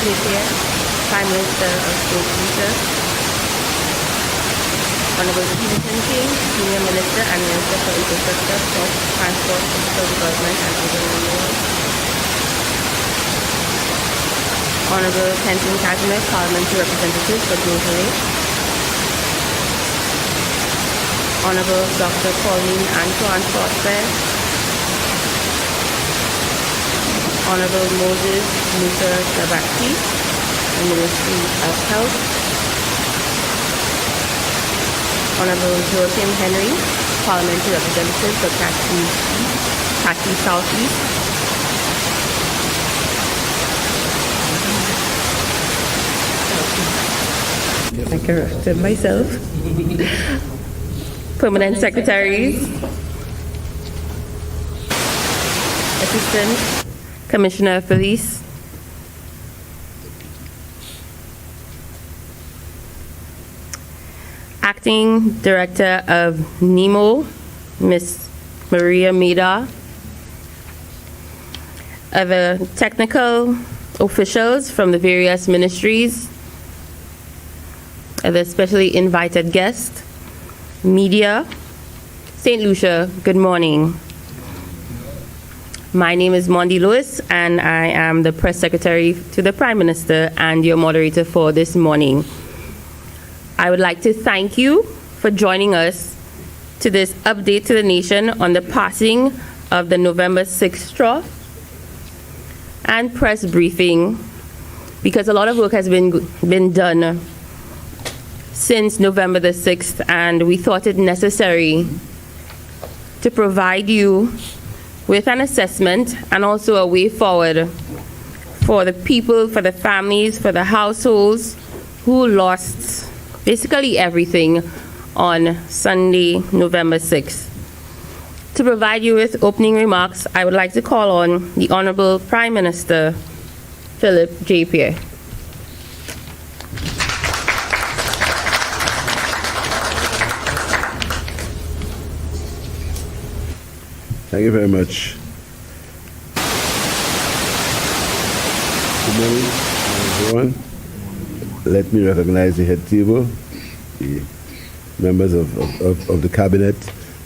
Lucia, Prime Minister of State Lucia, Honorable Stephen King, Senior Minister and Minister for Infrastructure, Transport, Physical Development and Urban Renewal, Honorable Kenton Casimir, Parliamentary Representative for Grocery, Honorable Dr. Pauline Antoine Forster, Honorable Moses Musa Sabaki, the Ministry of Health, Honorable Joachim Henry, Parliamentary Representative for Kaki Southeast, I corrected myself. Permanent Secretaries, Assistant Commissioner of Police, Acting Director of NEMO, Ms. Maria Mida, other technical officials from the various ministries, other specially invited guests, media, St. Lucia, good morning. My name is Mondi Lewis, and I am the Press Secretary to the Prime Minister and your moderator for this morning. I would like to thank you for joining us to this update to the nation on the passing of the November 6th trough and press briefing, because a lot of work has been done since November the 6th, and we thought it necessary to provide you with an assessment and also a way forward for the people, for the families, for the households who lost basically everything on Sunday, November 6th. To provide you with opening remarks, I would like to call on the Honorable Prime Minister, Philip J. Pierre. Thank you very much. Good morning, everyone. Let me recognize the head table, the members of the cabinet.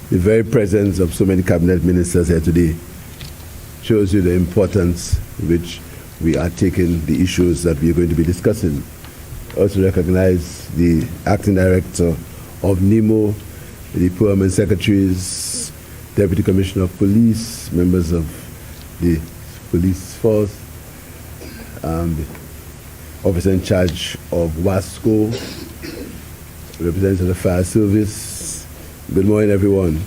The very presence of so many cabinet ministers here today shows you the importance which we are taking the issues that we are going to be discussing. Also recognize the acting director of NEMO, the permanent secretaries, Deputy Commissioner of Police, members of the police force, the officer in charge of WASCO, representative of the fire service. Good morning, everyone.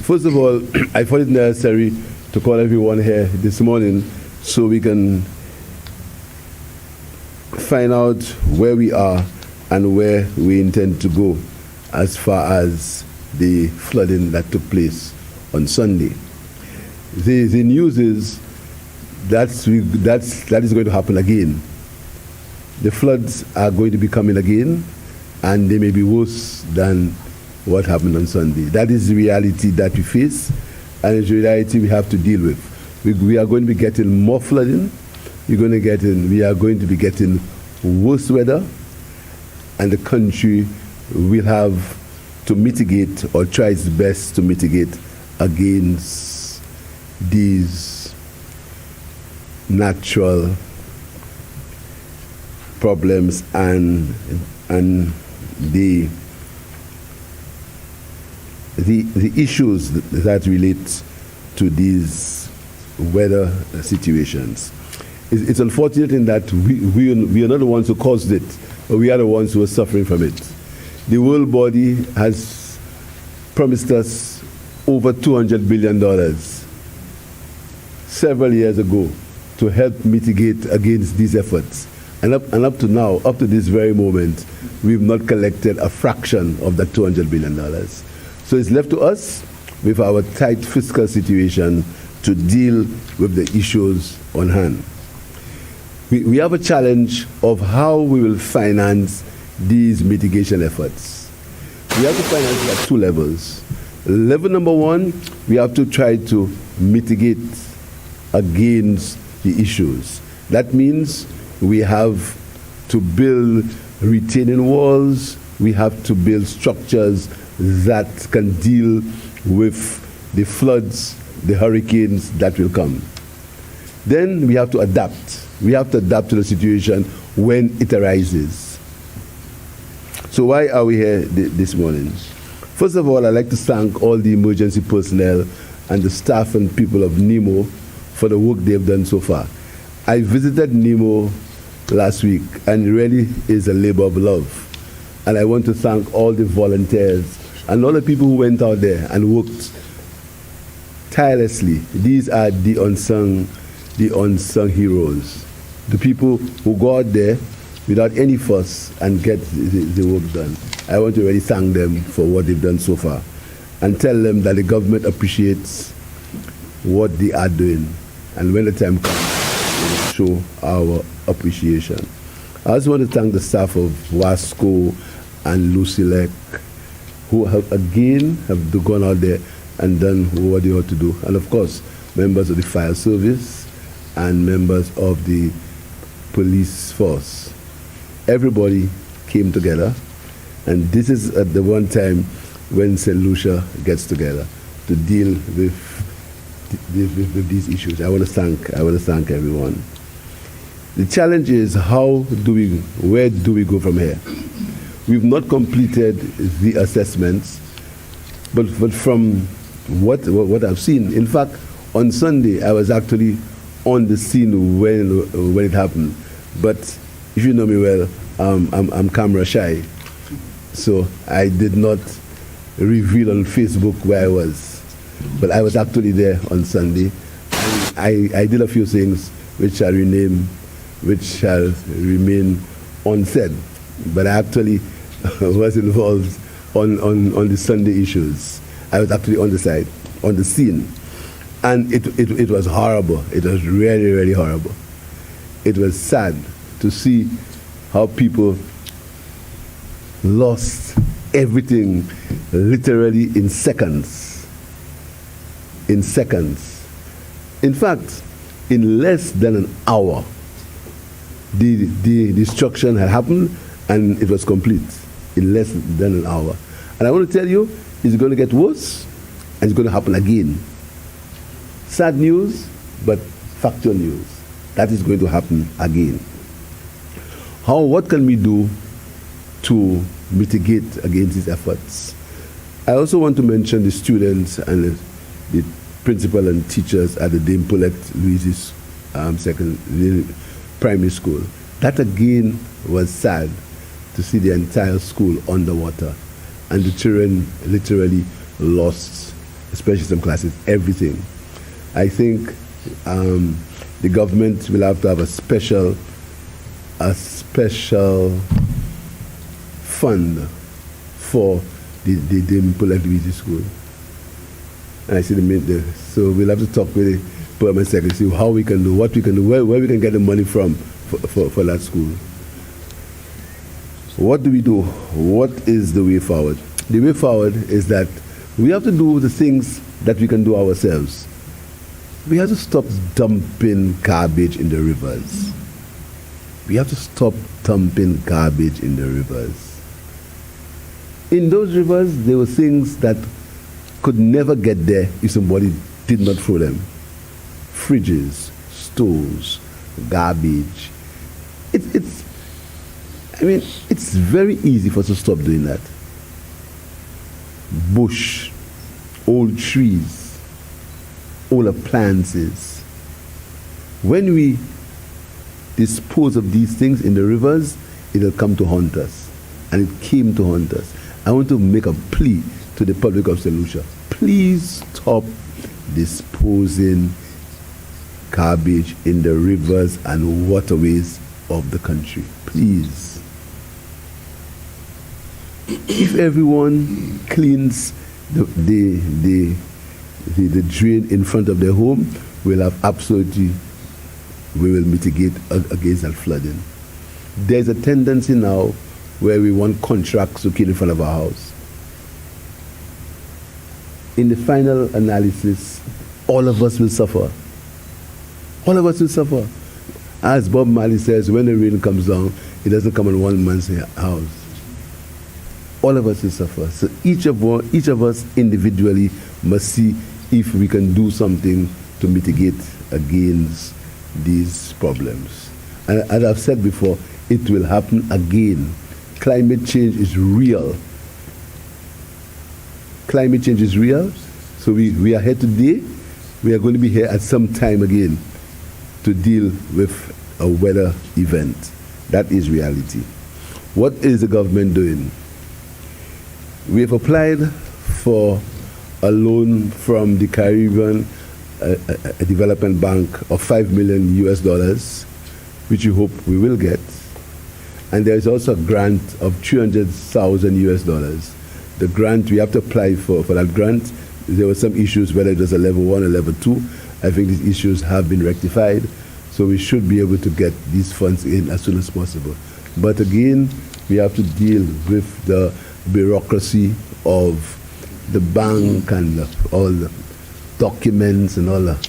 First of all, I thought it necessary to call everyone here this morning so we can find out where we are and where we intend to go as far as the flooding that took place on Sunday. The news is that is going to happen again. The floods are going to be coming again, and they may be worse than what happened on Sunday. That is the reality that we face, and it's the reality we have to deal with. We are going to be getting more flooding. We are going to be getting worse weather, and the country will have to mitigate or try its best to mitigate against these natural problems and the issues that relate to these weather situations. It's unfortunate in that we are not the ones who caused it, but we are the ones who are suffering from it. The world body has promised us over $200 billion several years ago to help mitigate against these efforts. And up to now, up to this very moment, we've not collected a fraction of that $200 billion. So it's left to us, with our tight fiscal situation, to deal with the issues on hand. We have a challenge of how we will finance these mitigation efforts. We have to finance it at two levels. Level number one, we have to try to mitigate against the issues. That means we have to build retaining walls, we have to build structures that can deal with the floods, the hurricanes that will come. Then we have to adapt. We have to adapt to the situation when it arises. So why are we here this morning? First of all, I'd like to thank all the emergency personnel and the staff and people of NEMO for the work they've done so far. I visited NEMO last week, and it really is a labor of love. And I want to thank all the volunteers and all the people who went out there and worked tirelessly. These are the unsung heroes. The people who go out there without any fuss and get the work done. I want to really thank them for what they've done so far and tell them that the government appreciates what they are doing. And when the time comes, we will show our appreciation. I also want to thank the staff of WASCO and Lucia, who have gone out there and done what they ought to do. And of course, members of the fire service and members of the police force. Everybody came together, and this is at the one time when St. Lucia gets together to deal with these issues. I want to thank everyone. The challenge is where do we go from here? We've not completed the assessments, but from what I've seen, in fact, on Sunday I was actually on the scene when it happened. But if you know me well, I'm camera shy, so I did not reveal on Facebook where I was. But I was actually there on Sunday, and I did a few things which shall remain unsaid. But I actually was involved on the Sunday issues. I was actually on the scene, and it was horrible. It was really, really horrible. It was sad to see how people lost everything literally in seconds. In seconds. In fact, in less than an hour, the destruction had happened and it was complete in less than an hour. And I want to tell you, it's going to get worse and it's going to happen again. Sad news, but factual news. That is going to happen again. What can we do to mitigate against these efforts? I also want to mention the students and the principal and teachers at the Dame Paulette Louise's primary school. That again was sad to see the entire school underwater, and the children literally lost, especially some classes, everything. I think the government will have to have a special fund for the Dame Paulette Louise school. And I see so we'll have to talk with the permanent secretary, see how we can do, what we can do, where we can get the money from for that school. What do we do? What is the way forward? The way forward is that we have to do the things that we can do ourselves. We have to stop dumping garbage in the rivers. We have to stop dumping garbage in the rivers. In those rivers, there were things that could never get there if somebody did not throw them. Fridges, stoves, garbage. It's very easy for us to stop doing that. Bush, old trees, old appliances. When we dispose of these things in the rivers, it'll come to haunt us. And it came to haunt us. I want to make a plea to the public of St. Lucia. Please stop disposing garbage in the rivers and waterways of the country. Please. If everyone cleans the drain in front of their home, we will mitigate against that flooding. There's a tendency now where we want contracts to clean in front of our house. In the final analysis, all of us will suffer. All of us will suffer. As Bob Marley says, when the rain comes down, it doesn't come on one man's house. All of us will suffer. So each of us individually must see if we can do something to mitigate against these problems. And as I've said before, it will happen again. Climate change is real. Climate change is real. So we are here today. We are going to be here at some time again to deal with a weather event. That is reality. What is the government doing? We have applied for a loan from the Caribbean a development bank of $5 million US, which we hope we will get. And there is also a grant of 300,000 US. The grant, we have to apply for that grant. There were some issues, whether it was a level 1 or level 2. I think these issues have been rectified. So we should be able to get these funds in as soon as possible. But again, we have to deal with the bureaucracy of the bank and all the documents and all that.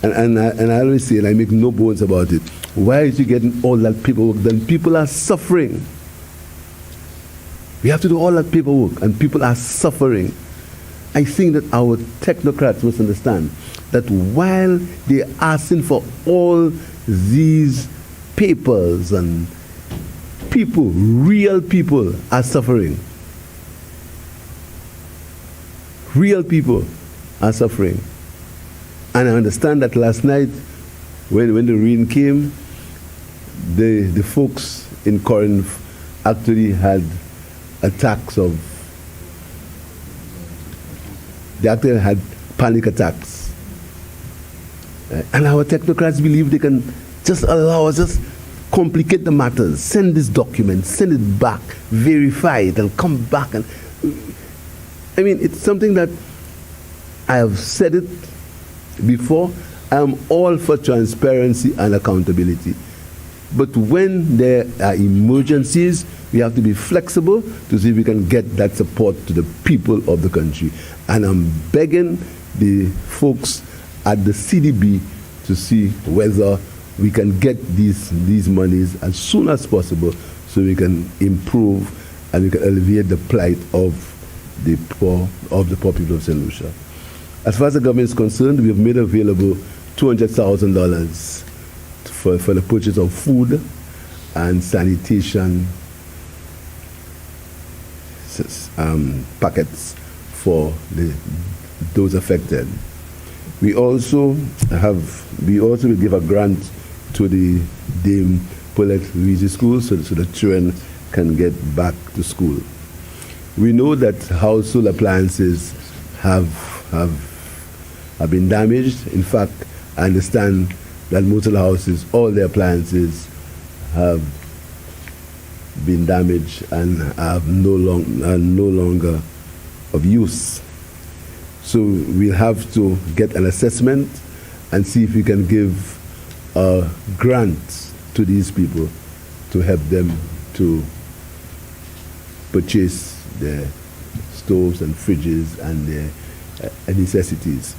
And I always say, and I make no bones about it, why is you getting all that paperwork done? People are suffering. We have to do all that paperwork, and people are suffering. I think that our technocrats must understand that while they're asking for all these papers and people, real people are suffering. Real people are suffering. And I understand that last night, when the rain came, the folks in Corinth actually had attacks of, they actually had panic attacks. And our technocrats believe they can just allow us, just complicate the matters, send this document, send it back, verify it, and come back. And I mean, it's something that I have said it before. I am all for transparency and accountability. But when there are emergencies, we have to be flexible to see if we can get that support to the people of the country. And I'm begging the folks at the CDB to see whether we can get these monies as soon as possible so we can improve and we can alleviate the plight of the poor people of St. Lucia. As far as the government is concerned, we have made available $200,000 for the purchase of food and sanitation packets for those affected. We also will give a grant to the Dame Paulette Louise School so the children can get back to school. We know that household appliances have been damaged. In fact, I understand that most of the houses, all the appliances have been damaged and are no longer of use. So we'll have to get an assessment and see if we can give a grant to these people to help them to purchase their stoves and fridges and their necessities.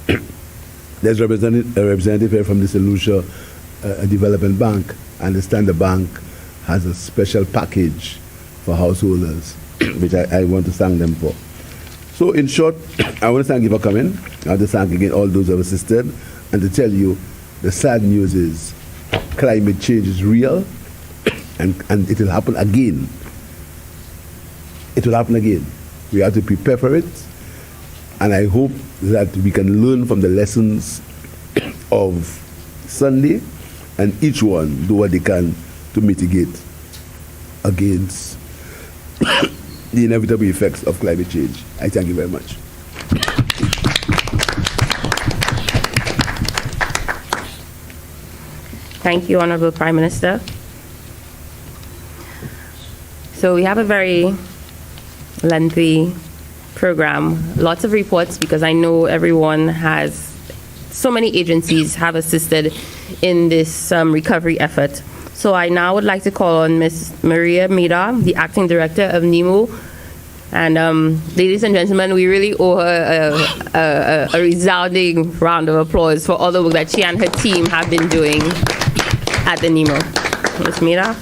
There's a representative here from the St. Lucia Development Bank. I understand the bank has a special package for householders, which I want to thank them for. So in short, I want to thank you for coming. I want to thank again all those who have assisted, and to tell you the sad news is climate change is real, and it will happen again. It will happen again. We have to prepare for it, and I hope that we can learn from the lessons of Sunday and each one do what they can to mitigate against the inevitable effects of climate change. I thank you very much. Thank you, Honorable Prime Minister. So we have a very lengthy program, lots of reports, because I know everyone has, so many agencies have assisted in this recovery effort. So I now would like to call on Ms. Maria Mida, the Acting Director of NEMO. And ladies and gentlemen, we really owe her a resounding round of applause for all the work that she and her team have been doing at the NEMO. Ms. Mida.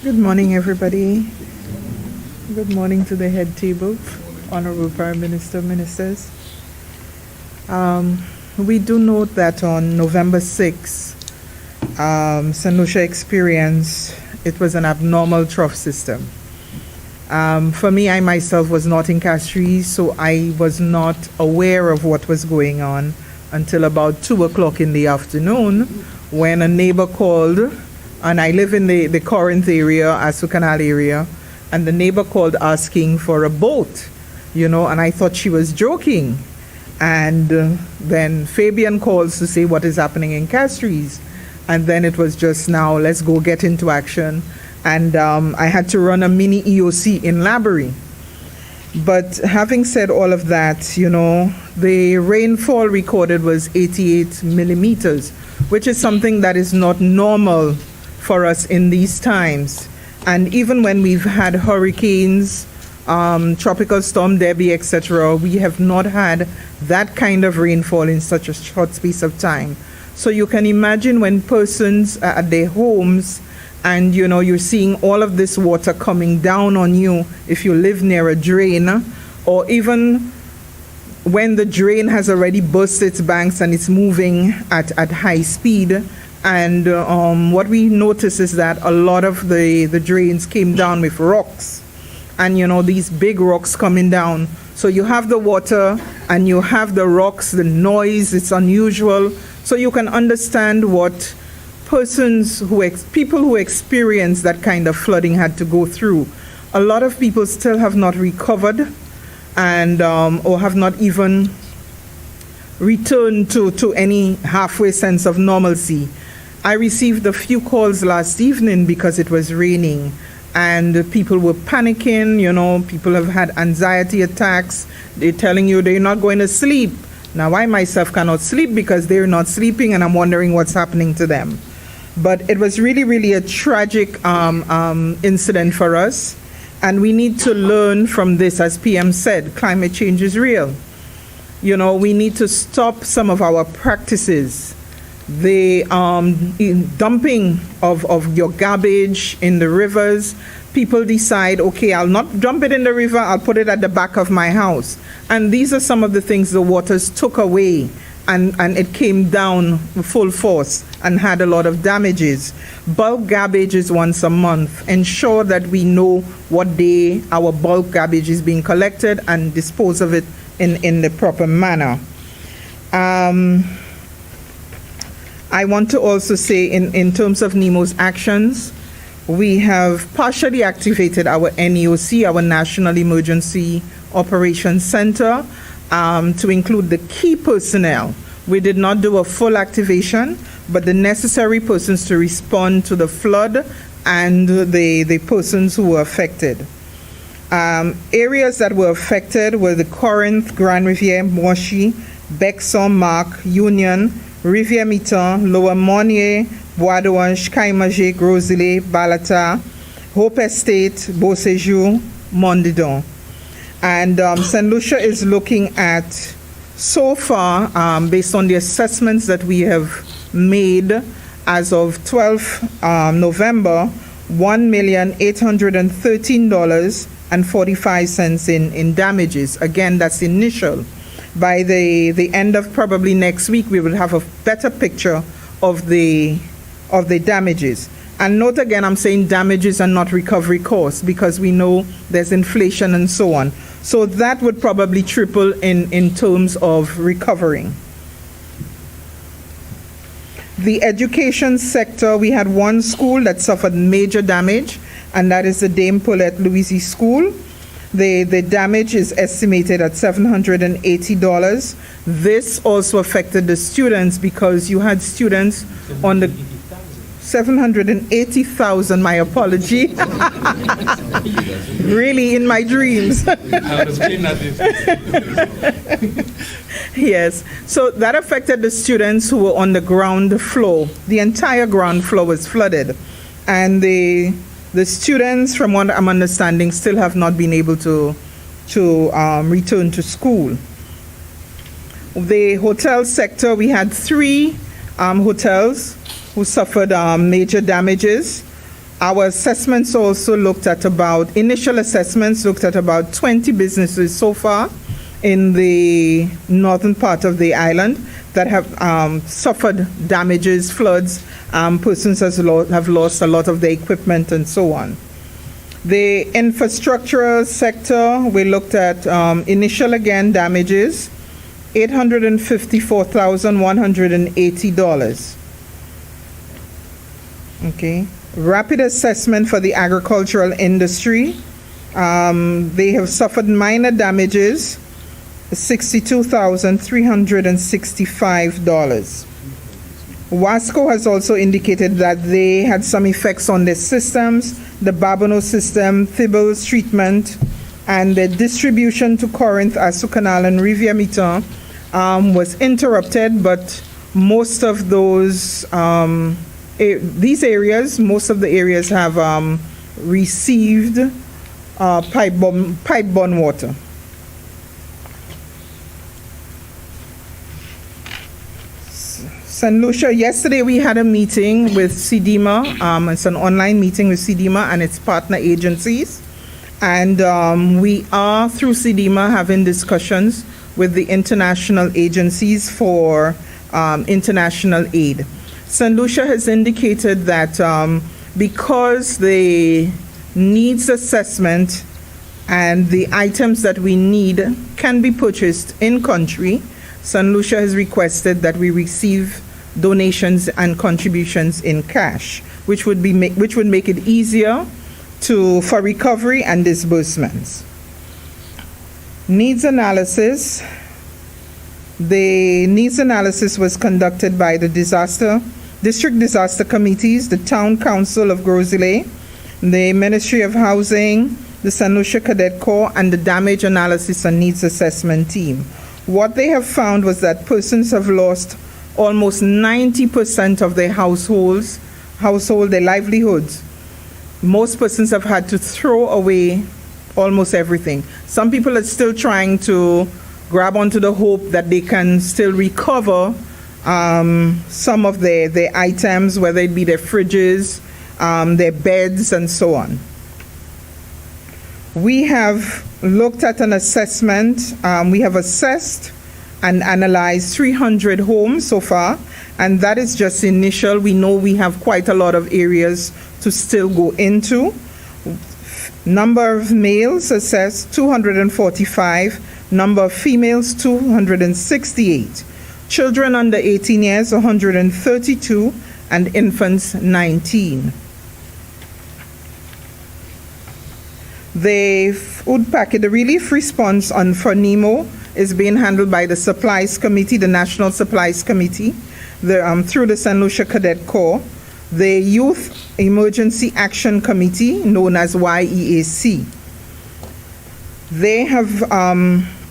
Good morning, everybody. Good morning to the head table, Honorable Prime Minister, ministers. We do note that on November 6, St. Lucia experienced, it was an abnormal trough system. For me, I myself was not in Castries, so I was not aware of what was going on until about 2 o'clock in the afternoon when a neighbor called, and I live in the Corinth area, Asu Canal area, and the neighbor called asking for a boat, and I thought she was joking. And then Fabian calls to say what is happening in Castries. And then it was just now, let's go get into action. And I had to run a mini EOC in Laborie. But having said all of that, the rainfall recorded was 88 millimeters, which is something that is not normal for us in these times. And even when we've had hurricanes, tropical storm Debbie, etc., we have not had that kind of rainfall in such a short space of time. So you can imagine when persons are at their homes and you're seeing all of this water coming down on you if you live near a drain, or even when the drain has already burst its banks and it's moving at high speed. And what we notice is that a lot of the drains came down with rocks, and these big rocks coming down. So you have the water and you have the rocks, the noise, it's unusual. So you can understand what people who experience that kind of flooding had to go through. A lot of people still have not recovered and or have not even returned to any halfway sense of normalcy. I received a few calls last evening because it was raining and people were panicking, people have had anxiety attacks. They're telling you they're not going to sleep. Now I myself cannot sleep because they're not sleeping and I'm wondering what's happening to them. But it was really, really a tragic incident for us. And we need to learn from this. As PM said, climate change is real. We need to stop some of our practices. The dumping of your garbage in the rivers. People decide, okay, I'll not dump it in the river, I'll put it at the back of my house. And these are some of the things the waters took away, and it came down full force and had a lot of damages. Bulk garbage is once a month. Ensure that we know what day our bulk garbage is being collected and dispose of it in the proper manner. I want to also say in terms of NEMO's actions, we have partially activated our NEOC, our National Emergency Operations Center, to include the key personnel. We did not do a full activation, but the necessary persons to respond to the flood and the persons who were affected. Areas that were affected were the Corinth, Grand Riviere, Moshi, Bexon, Mark, Union, Rivière Miton, Lower Monnier, Bois d'Orange, Caimagé, Grosley, Balata, Hope Estate, Beau Séjour, Mondidon. And St. Lucia is looking at, so far, based on the assessments that we have made as of 12 November, $1,813.45 in damages. Again, that's initial. By the end of probably next week, we will have a better picture of the damages. And note again, I'm saying damages and not recovery costs because we know there's inflation and so on. So that would probably triple in terms of recovering. The education sector, we had one school that suffered major damage, and that is the Dame Paulette Louise School. The damage is estimated at $780. This also affected the students because you had students on the 780,000, my apology. Really in my dreams. Yes, so that affected the students who were on the ground floor. The entire ground floor was flooded. And the students, from what I'm understanding, still have not been able to return to school. The hotel sector, we had 3 hotels who suffered major damages. Our assessments also looked at initial assessments looked at about 20 businesses so far in the northern part of the island that have suffered damages, floods, persons have lost a lot of their equipment and so on. The infrastructure sector, we looked at initial again damages, $854,180. Okay. Rapid assessment for the agricultural industry. They have suffered minor damages, $62,365. WASCO has also indicated that they had some effects on their systems, the Babonneau system, Thibbles treatment, and the distribution to Corinth, Assu Canal, and Rivière Miton was interrupted, but most of those these areas, most of the areas have received pipe-borne water. St. Lucia, yesterday we had a meeting with CDMA. It's an online meeting with CDMA and its partner agencies. And we are, through CDMA, having discussions with the international agencies for international aid. St. Lucia has indicated that because the needs assessment and the items that we need can be purchased in country, St. Lucia has requested that we receive donations and contributions in cash, which would make it easier for recovery and disbursements. Needs analysis. The needs analysis was conducted by the District Disaster Committees, the Town Council of Gros-Islet, the Ministry of Housing, the St. Lucia Cadet Corps, and the Damage Analysis and Needs Assessment Team. What they have found was that persons have lost almost 90% of their their livelihoods. Most persons have had to throw away almost everything. Some people are still trying to grab onto the hope that they can still recover some of their items, whether it be their fridges, their beds, and so on. We have looked at an assessment. We have assessed and analyzed 300 homes so far, and that is just initial. We know we have quite a lot of areas to still go into. Number of males assessed, 245. Number of females, 268. Children under 18 years, 132, and infants, 19. The food packet, the relief response for NEMO is being handled by the Supplies Committee, the National Supplies Committee, through the St. Lucia Cadet Corps, the Youth Emergency Action Committee, known as YEAC. They have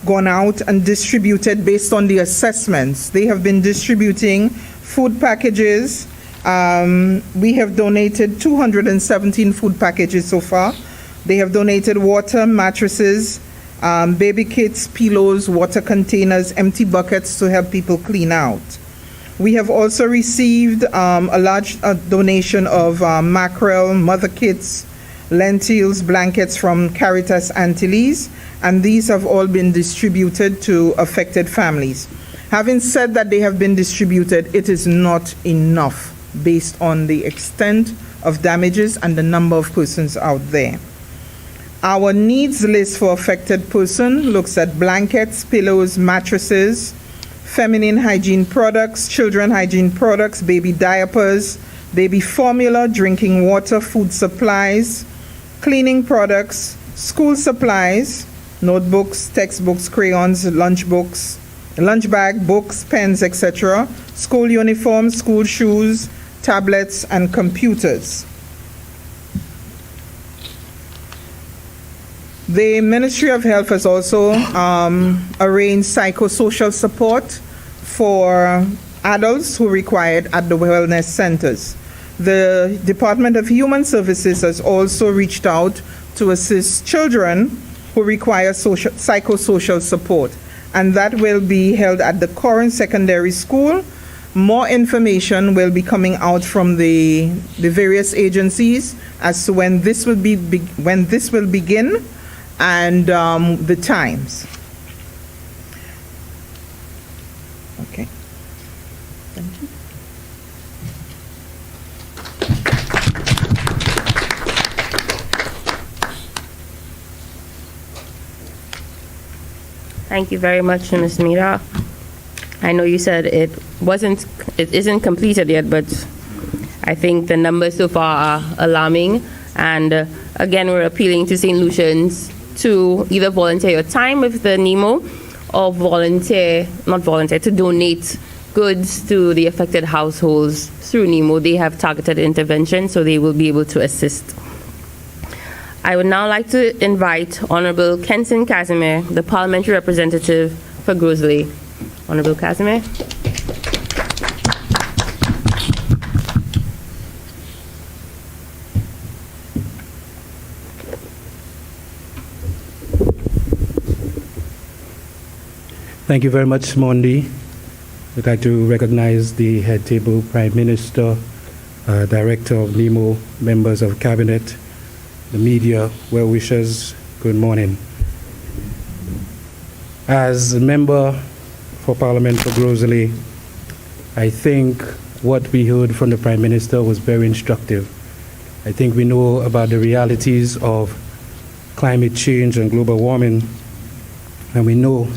gone out and distributed based on the assessments. They have been distributing food packages. We have donated 217 food packages so far. They have donated water, mattresses, baby kits, pillows, water containers, empty buckets to help people clean out. We have also received a large donation of mackerel, mother kits, lentils, blankets from Caritas Antilles, and these have all been distributed to affected families. Having said that they have been distributed, it is not enough based on the extent of damages and the number of persons out there. Our needs list for affected person looks at blankets, pillows, mattresses, feminine hygiene products, children hygiene products, baby diapers, baby formula, drinking water, food supplies, cleaning products, school supplies, notebooks, textbooks, crayons, lunch bag, books, pens, etc., school uniforms, school shoes, tablets, and computers. The Ministry of Health has also arranged psychosocial support for adults who require it at the wellness centers. The Department of Human Services has also reached out to assist children who require psychosocial support, and that will be held at the Corin Secondary School. More information will be coming out from the various agencies as to when this will begin and the times. Okay. Thank you. Thank you very much, Ms. Mira. I know you said it isn't completed yet, but I think the numbers so far are alarming. And again, we're appealing to St. Lucians to either volunteer your time with the NEMO or to donate goods to the affected households through NEMO. They have targeted intervention, so they will be able to assist. I would now like to invite Honorable Kenson Casimir, the parliamentary representative for Grosley. Honorable Casimir. Thank you very much, Mondi. I'd like to recognize the head table, Prime Minister, Director of NEMO, members of Cabinet, the media, well-wishers, good morning. As a member for Parliament for Grosley, I think what we heard from the Prime Minister was very instructive. I think we know about the realities of climate change and global warming, and we know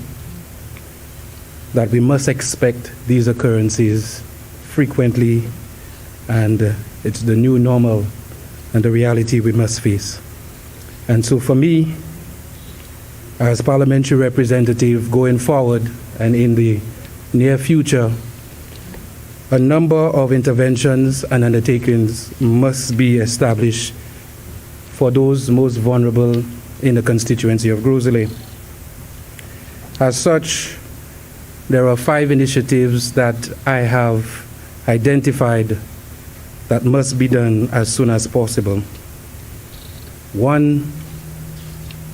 that we must expect these occurrences frequently, and it's the new normal and the reality we must face. And so for me, as parliamentary representative going forward and in the near future, a number of interventions and undertakings must be established for those most vulnerable in the constituency of Grosley. As such, there are 5 initiatives that I have identified that must be done as soon as possible. 1,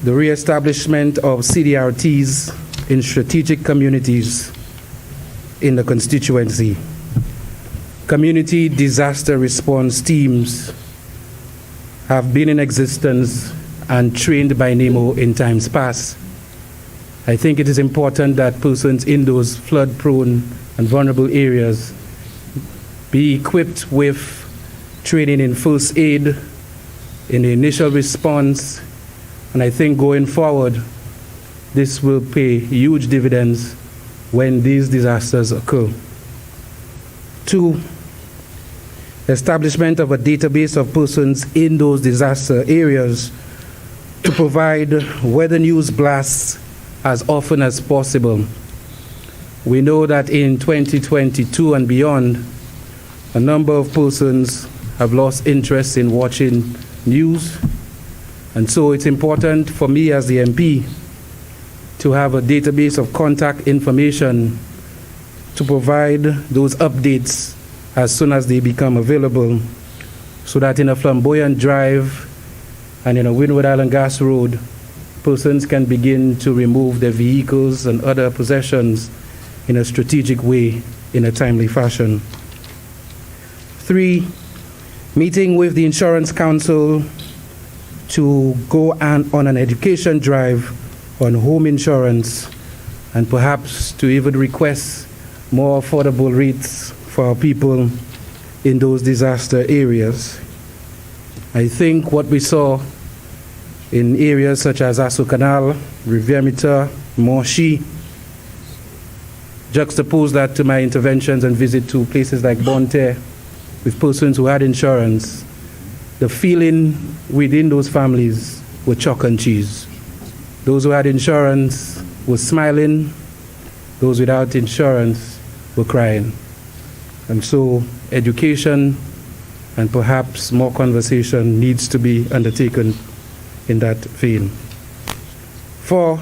the reestablishment of CDRTs in strategic communities in the constituency. Community disaster response teams have been in existence and trained by NEMO in times past. I think it is important that persons in those flood-prone and vulnerable areas be equipped with training in first aid, in the initial response, and I think going forward, this will pay huge dividends when these disasters occur. 2, establishment of a database of persons in those disaster areas to provide weather news blasts as often as possible. We know that in 2022 and beyond, a number of persons have lost interest in watching news, and so it's important for me as the MP to have a database of contact information to provide those updates as soon as they become available, so that in a Flamboyant Drive and in a Windward Island Gas Road, persons can begin to remove their vehicles and other possessions in a strategic way, in a timely fashion. 3, meeting with the Insurance Council to go on an education drive on home insurance, and perhaps to even request more affordable rates for our people in those disaster areas. I think what we saw in areas such as Asso Canal, Rivière-Mita, Monchy, juxtapose that to my interventions and visit to places like Bonterre with persons who had insurance, the feeling within those families were chalk and cheese. Those who had insurance were smiling, those without insurance were crying. And so education and perhaps more conversation needs to be undertaken in that vein. 4,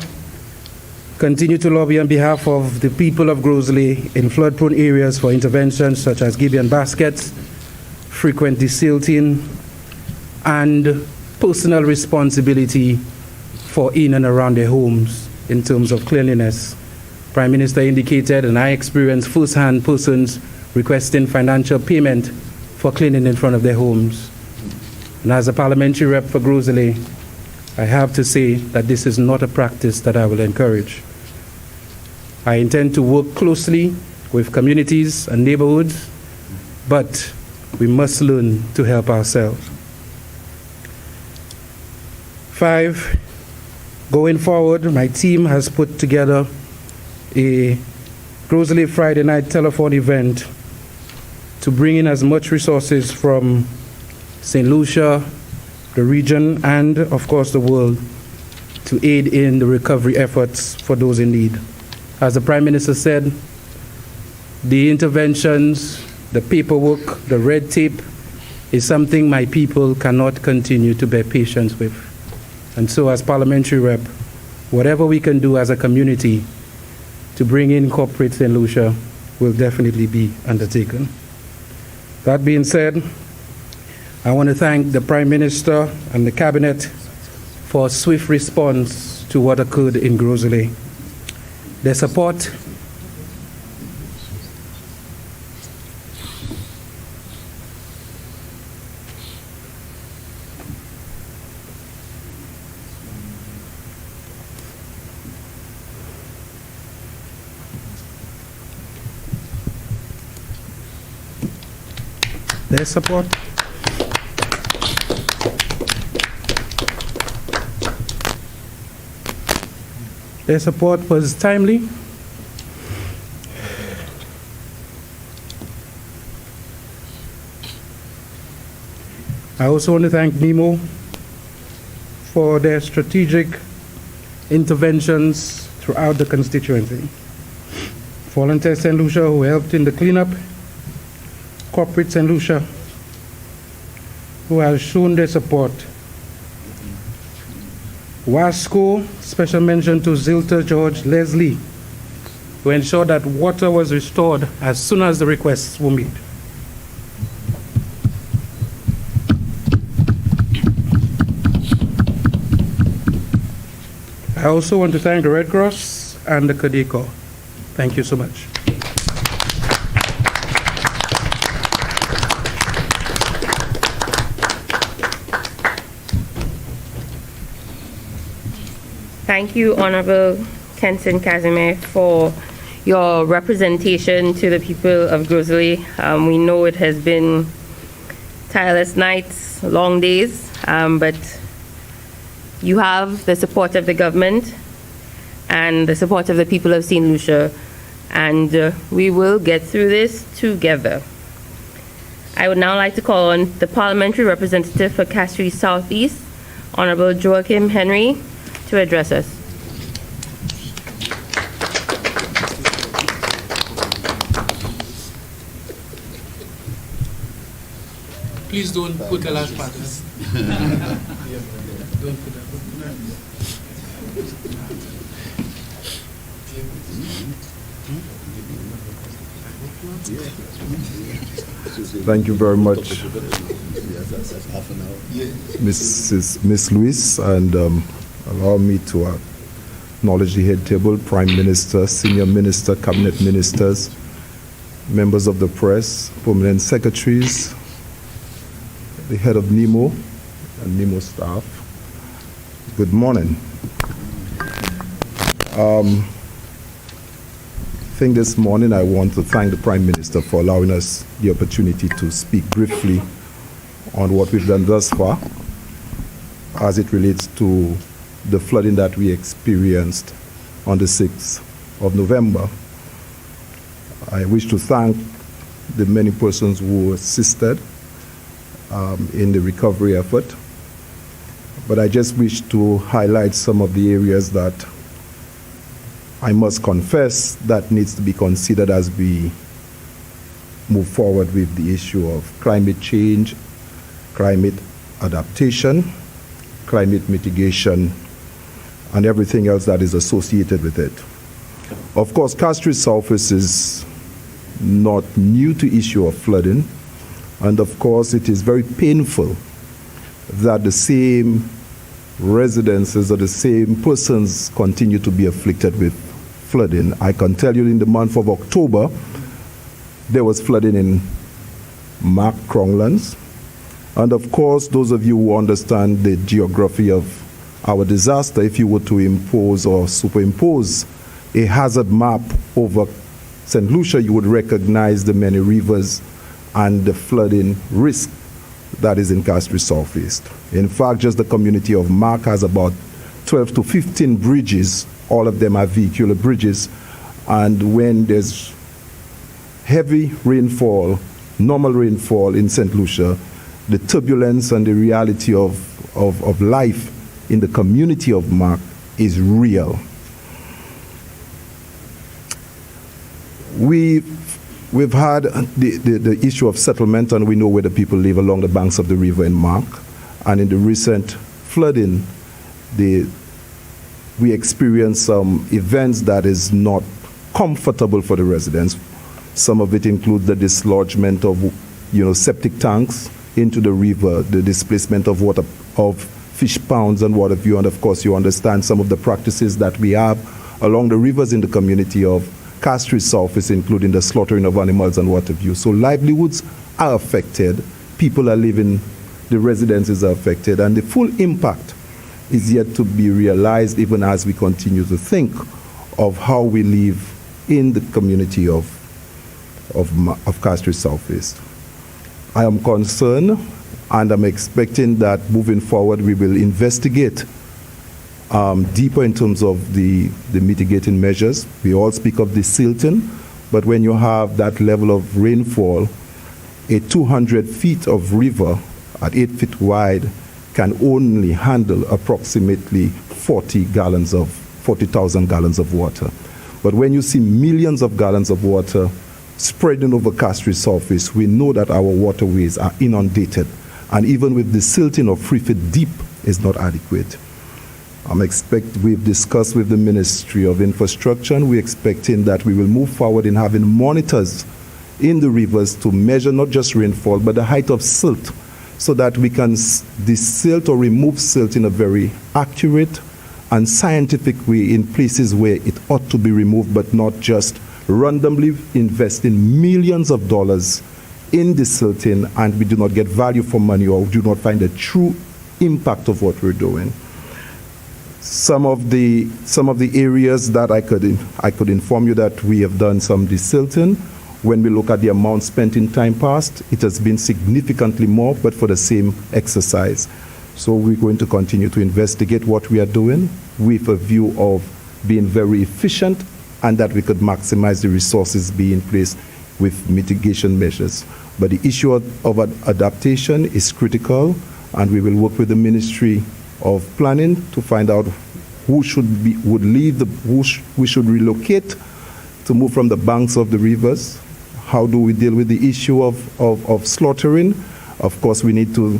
continue to lobby on behalf of the people of Grosley in flood-prone areas for interventions such as Gibeon baskets, frequent desilting, and personal responsibility for in and around their homes in terms of cleanliness. Prime Minister indicated, and I experienced firsthand persons requesting financial payment for cleaning in front of their homes. And as a parliamentary rep for Grosley, I have to say that this is not a practice that I will encourage. I intend to work closely with communities and neighborhoods, but we must learn to help ourselves. 5, going forward, my team has put together a Grosley Friday night telephone event to bring in as much resources from St. Lucia, the region, and of course the world to aid in the recovery efforts for those in need. As the Prime Minister said, the interventions, the paperwork, the red tape is something my people cannot continue to bear patience with. And so as parliamentary rep, whatever we can do as a community to bring in corporate St. Lucia will definitely be undertaken. That being said, I want to thank the Prime Minister and the Cabinet for a swift response to what occurred in Grosley. Their support Their support was timely. I also want to thank NEMO for their strategic interventions throughout the constituency. Volunteer St. Lucia who helped in the cleanup, corporate St. Lucia who has shown their support. Wasco, special mention to Zilta George Leslie, to ensure that water was restored as soon as the requests were made. I also want to thank the Red Cross and the Codeco. Thank you so much. Thank you, Honorable Kenson Casimir, for your representation to the people of Grosley. We know it has been tireless nights, long days, but you have the support of the government and the support of the people of St. Lucia, and we will get through this together. I would now like to call on the parliamentary representative for Castries Southeast, Honorable Joachim Henry, to address us. Please don't put the last part. Don't put that. Thank you very much, Miss Louise, and allow me to acknowledge the head table, Prime Minister, Senior Minister, Cabinet Ministers, members of the press, permanent secretaries, the head of NEMO and NEMO staff. Good morning. I think this morning I want to thank the Prime Minister for allowing us the opportunity to speak briefly on what we've done thus far as it relates to the flooding that we experienced on the 6th of November. I wish to thank the many persons who assisted in the recovery effort, but I just wish to highlight some of the areas that I must confess that needs to be considered as we move forward with the issue of climate change, climate adaptation, climate mitigation, and everything else that is associated with it. Of course, Castries Southwest is not new to issue of flooding, and of course it is very painful that the same residences or the same persons continue to be afflicted with flooding. I can tell you in the month of October, there was flooding in Mark Cronglands. And of course, those of you who understand the geography of our disaster, if you were to impose or superimpose a hazard map over St. Lucia, you would recognize the many rivers and the flooding risk that is in Castries Southeast. In fact, just the community of Mark has about 12 to 15 bridges. All of them are vehicular bridges. And when there's heavy rainfall, normal rainfall in St. Lucia, the turbulence and the reality of life in the community of Mark is real. We've had the issue of settlement, and we know where the people live along the banks of the river in Mark. And in the recent flooding, we experienced some events that is not comfortable for the residents. Some of it includes the dislodgement of septic tanks into the river, the displacement of water, of fish ponds and what have you, and of course you understand some of the practices that we have along the rivers in the community of Castries Southwest, including the slaughtering of animals and what have you. So livelihoods are affected, people are living, the residences are affected, and the full impact is yet to be realized even as we continue to think of how we live in the community of Castries Southwest. I am concerned, and I'm expecting that moving forward we will investigate deeper in terms of the mitigating measures. We all speak of the silting, but when you have that level of rainfall, a 200 feet of river at 8 feet wide can only handle approximately 40,000 gallons of water. But when you see millions of gallons of water spreading over Castries Southwest, we know that our waterways are inundated, and even with the silting of 3 feet deep is not adequate. We've discussed with the Ministry of Infrastructure, and we're expecting that we will move forward in having monitors in the rivers to measure not just rainfall, but the height of silt, so that we can desilt or remove silt in a very accurate and scientific way in places where it ought to be removed, but not just randomly investing millions of dollars in the silting and we do not get value for money or do not find the true impact of what we're doing. Some of the areas that I could inform you that we have done some desilting. When we look at the amount spent in time past, it has been significantly more, but for the same exercise. So we're going to continue to investigate what we are doing with a view of being very efficient and that we could maximize the resources being placed with mitigation measures. But the issue of adaptation is critical, and we will work with the Ministry of Planning to find out who we should relocate to move from the banks of the rivers. How do we deal with the issue of slaughtering? Of course, we need to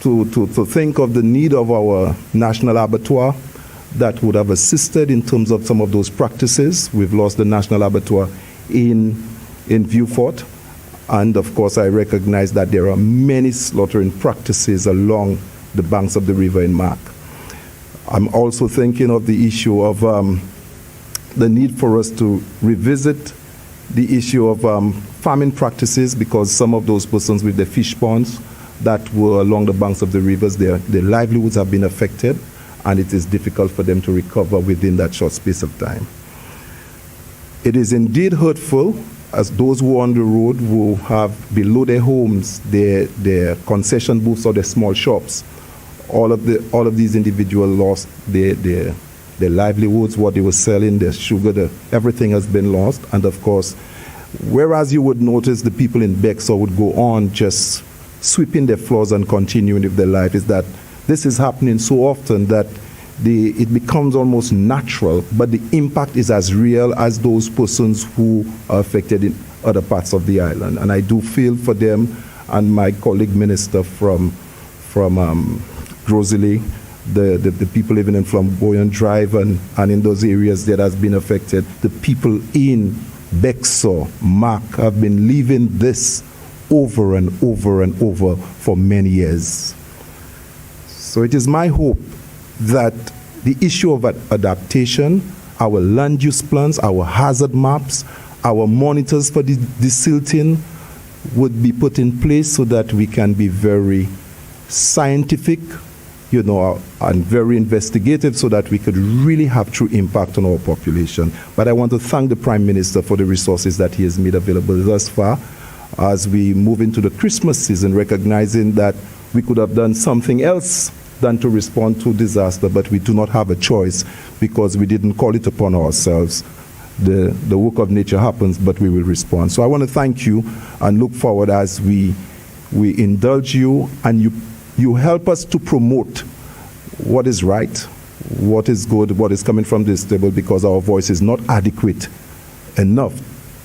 think of the need of our national abattoir that would have assisted in terms of some of those practices. We've lost the national abattoir in Viewfort. And of course, I recognize that there are many slaughtering practices along the banks of the river in Mark. I'm also thinking of the issue of the need for us to revisit the issue of farming practices, because some of those persons with the fish ponds that were along the banks of the rivers, their livelihoods have been affected, and it is difficult for them to recover within that short space of time. It is indeed hurtful as those who are on the road who have below their homes their concession booths or their small shops, all of these individuals lost their livelihoods, what they were selling, their sugar, everything has been lost. And of course, whereas you would notice the people in Bexar would go on just sweeping their floors and continuing with their life, is that this is happening so often that it becomes almost natural, but the impact is as real as those persons who are affected in other parts of the island. And I do feel for them, and my colleague minister from Grosley, the people living in Flamboyant Drive and in those areas that has been affected. The people in Bexar, Mac, have been living this over and over and over for many years. So it is my hope that the issue of adaptation, our land use plans, our hazard maps, our monitors for the silting would be put in place so that we can be very scientific, and very investigative, so that we could really have true impact on our population. But I want to thank the Prime Minister for the resources that he has made available thus far as we move into the Christmas season, recognizing that we could have done something else than to respond to disaster, but we do not have a choice because we didn't call it upon ourselves. The work of nature happens, but we will respond. So I want to thank you and look forward as we indulge you and you help us to promote what is right, what is good, what is coming from this table, because our voice is not adequate enough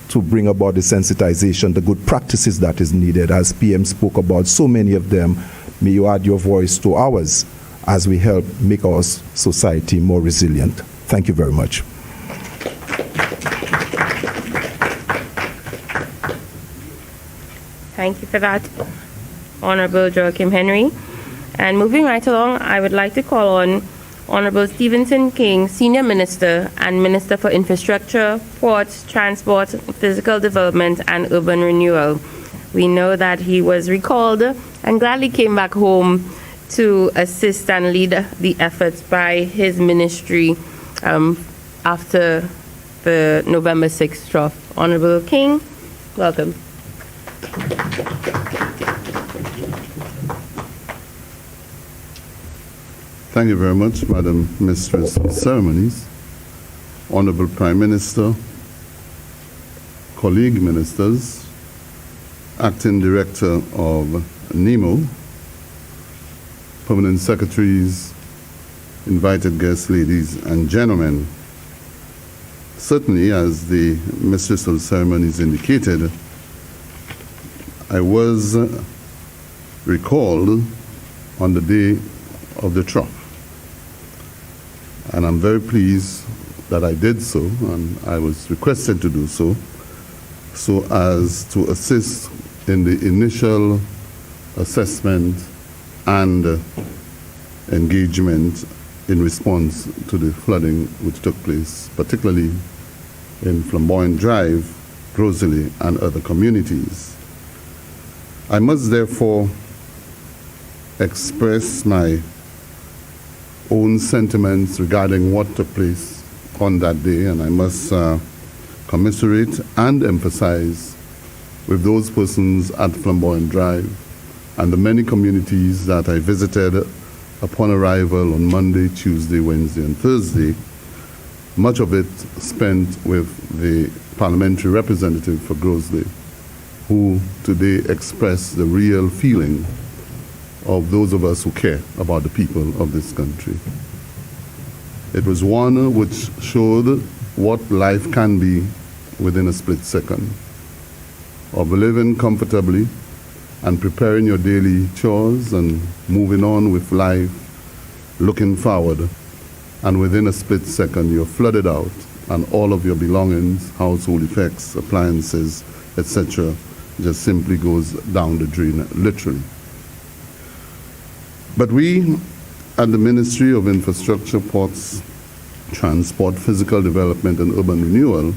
to bring about the sensitization, the good practices that is needed. As PM spoke about so many of them, may you add your voice to ours as we help make our society more resilient. Thank you very much. Thank you for that, Honorable Joachim Henry. And moving right along, I would like to call on Honorable Stevenson King, Senior Minister and Minister for Infrastructure, Ports, Transport, Physical Development and Urban Renewal. We know that he was recalled and gladly came back home to assist and lead the efforts by his ministry after the November 6th trough. Honorable King, welcome. Thank you very much, Madam Mistress of Ceremonies, Honorable Prime Minister, colleague ministers, Acting Director of NEMO, Permanent Secretaries, invited guests, ladies and gentlemen. Certainly, as the Mistress of Ceremonies indicated, I was recalled on the day of the trough. And I'm very pleased that I did so, and I was requested to do so, so as to assist in the initial assessment and engagement in response to the flooding which took place, particularly in Flamboyant Drive, Grosley, and other communities. I must therefore express my own sentiments regarding what took place on that day, and I must commiserate and emphasize with those persons at Flamboyant Drive and the many communities that I visited upon arrival on Monday, Tuesday, Wednesday, and Thursday, much of it spent with the parliamentary representative for Grosley, who today expressed the real feeling of those of us who care about the people of this country. It was one which showed what life can be within a split second of living comfortably and preparing your daily chores and moving on with life, looking forward, and within a split second you're flooded out and all of your belongings, household effects, appliances, etc., just simply goes down the drain, literally. But we at the Ministry of Infrastructure, Ports, Transport, Physical Development and Urban Renewal,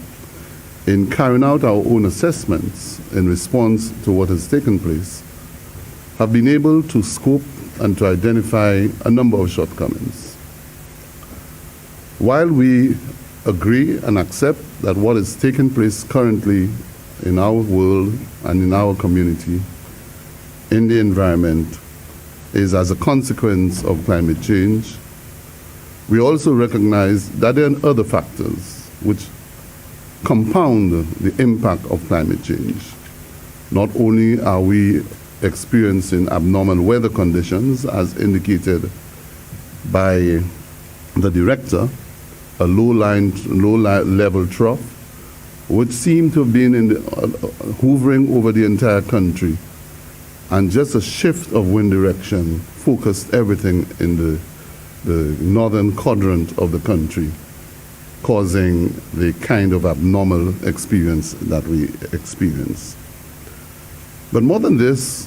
in carrying out our own assessments in response to what has taken place, have been able to scope and to identify a number of shortcomings. While we agree and accept that what is taking place currently in our world and in our community, in the environment, is as a consequence of climate change. We also recognize that there are other factors which compound the impact of climate change. Not only are we experiencing abnormal weather conditions, as indicated by the director, a low-level trough, which seemed to have been hovering over the entire country, and just a shift of wind direction focused everything in the northern quadrant of the country, causing the kind of abnormal experience that we experience. But more than this,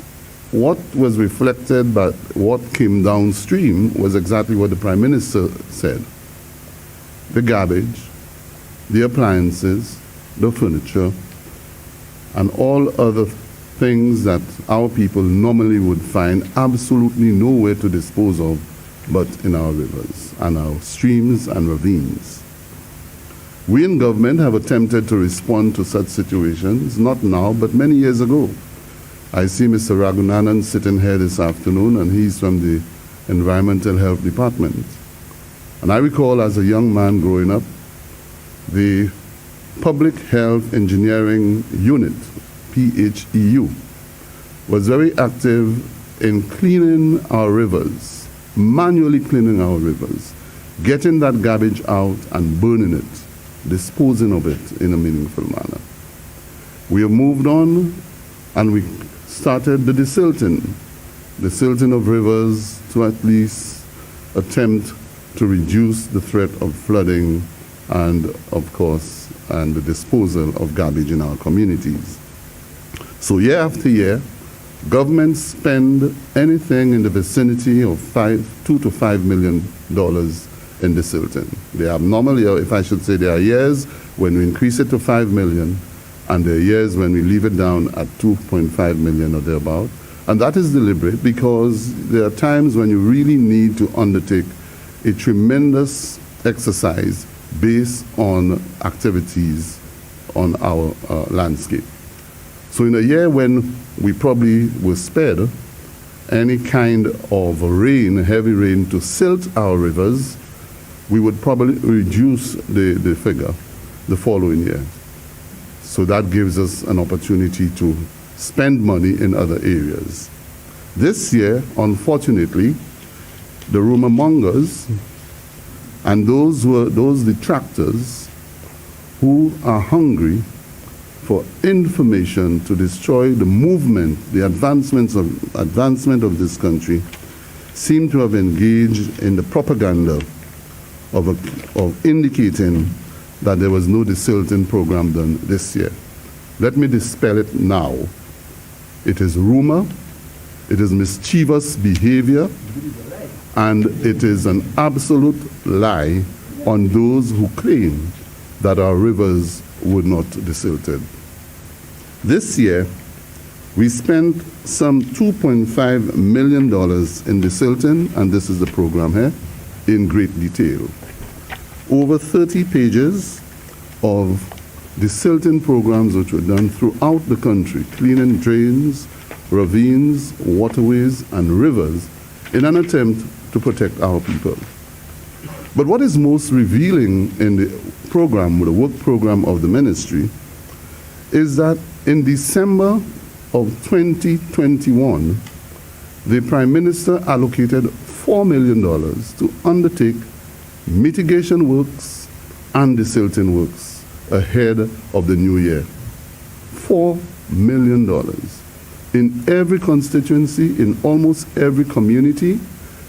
what was reflected by what came downstream was exactly what the Prime Minister said. The garbage, the appliances, the furniture, and all other things that our people normally would find absolutely nowhere to dispose of but in our rivers and our streams and ravines. We in government have attempted to respond to such situations, not now, but many years ago. I see Mr. Raghunanan sitting here this afternoon, and he's from the Environmental Health Department. And I recall as a young man growing up, the Public Health Engineering Unit, PHEU, was very active in cleaning our rivers, manually cleaning our rivers, getting that garbage out and burning it, disposing of it in a meaningful manner. We have moved on, and we started the desilting of rivers to at least attempt to reduce the threat of flooding and, of course, and the disposal of garbage in our communities. So year after year, governments spend anything in the vicinity of $2 to $5 million in desilting. There are normally, if I should say, there are years when we increase it to $5 million, and there are years when we leave it down at 2.5 million or thereabout. And that is deliberate because there are times when you really need to undertake a tremendous exercise based on activities on our landscape. So in a year when we probably were spared any kind of rain, heavy rain, to silt our rivers, we would probably reduce the figure the following year. So that gives us an opportunity to spend money in other areas. This year, unfortunately, the rumor mongers and those detractors who are hungry for information to destroy the movement, the advancement of this country, seem to have engaged in the propaganda of indicating that there was no desilting program done this year. Let me dispel it now. It is rumor, it is mischievous behavior, and it is an absolute lie on those who claim that our rivers were not desilted. This year, we spent some $2.5 million in desilting, and this is the program here, in great detail. Over 30 pages of desilting programs which were done throughout the country, cleaning drains, ravines, waterways, and rivers in an attempt to protect our people. But what is most revealing in the program, the work program of the ministry, is that in December of 2021, the Prime Minister allocated $4 million to undertake mitigation works and desilting works ahead of the new year. $4 million. In every constituency, in almost every community,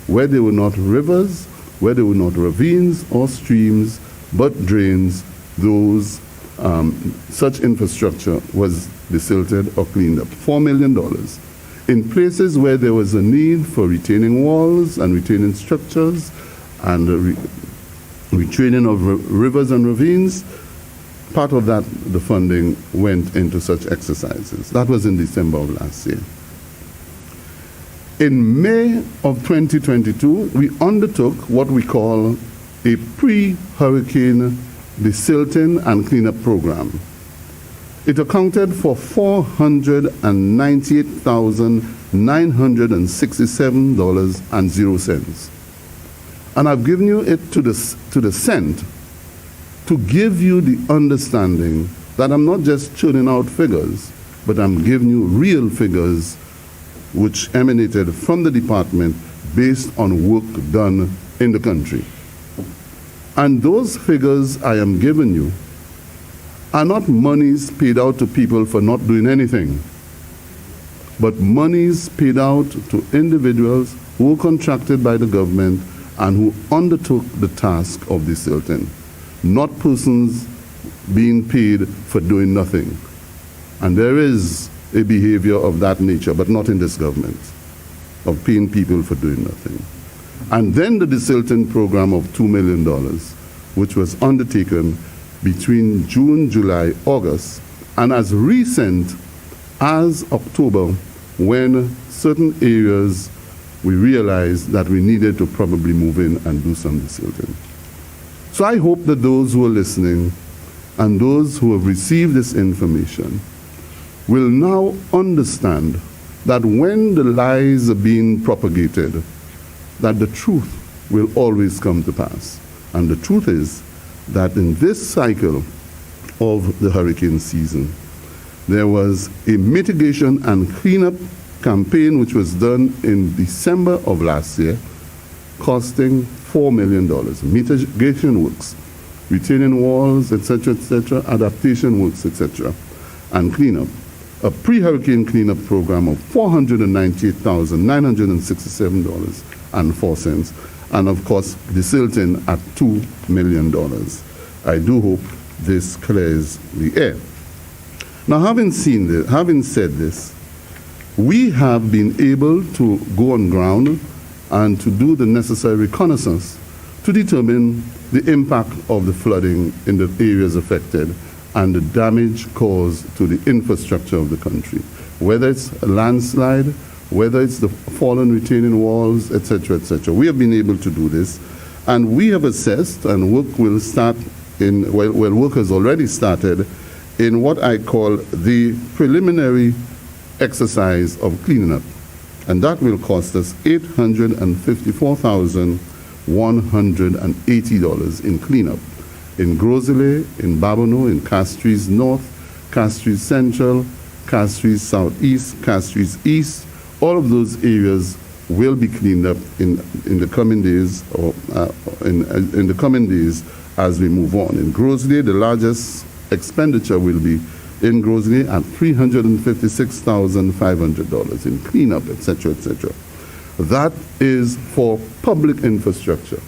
where there were not rivers, where there were not ravines or streams, but drains, those such infrastructure was desilted or cleaned up. $4 million. In places where there was a need for retaining walls and retaining structures and retraining of rivers and ravines, part of that, the funding went into such exercises. That was in December of last year. In May of 2022, we undertook what we call a pre-hurricane desilting and cleanup program. It accounted for $498,967.00. And I've given you it to the cent to give you the understanding that I'm not just churning out figures, but I'm giving you real figures which emanated from the department based on work done in the country. And those figures I am giving you are not monies paid out to people for not doing anything, but monies paid out to individuals who were contracted by the government and who undertook the task of desilting, not persons being paid for doing nothing. And there is a behavior of that nature, but not in this government, of paying people for doing nothing. And then the desilting program of $2 million, which was undertaken between June, July, August, and as recent as October, when certain areas we realized that we needed to probably move in and do some desilting. So I hope that those who are listening and those who have received this information will now understand that when the lies are being propagated, that the truth will always come to pass. And the truth is that in this cycle of the hurricane season, there was a mitigation and cleanup campaign which was done in December of last year, costing $4 million. Mitigation works, retaining walls, etc., adaptation works, etc., and cleanup. A pre-hurricane cleanup program of $498,967.04, and of course, desilting at $2 million. I do hope this clears the air. Now, having said this, we have been able to go on ground and to do the necessary reconnaissance to determine the impact of the flooding in the areas affected and the damage caused to the infrastructure of the country, whether it's a landslide, whether it's the fallen retaining walls, etc., etc. We have been able to do this, and we have assessed, and work will start in, well, work has already started in what I call the preliminary exercise of cleaning up, and that will cost us $854,180 in cleanup. In Grosley, in Babonneau, in Castries North, Castries Central, Castries Southeast, Castries East, all of those areas will be cleaned up in the coming days, or in the coming days as we move on. In Grosley, the largest expenditure will be in Grosley at $356,500 in cleanup, etc., etc. That is for public infrastructure.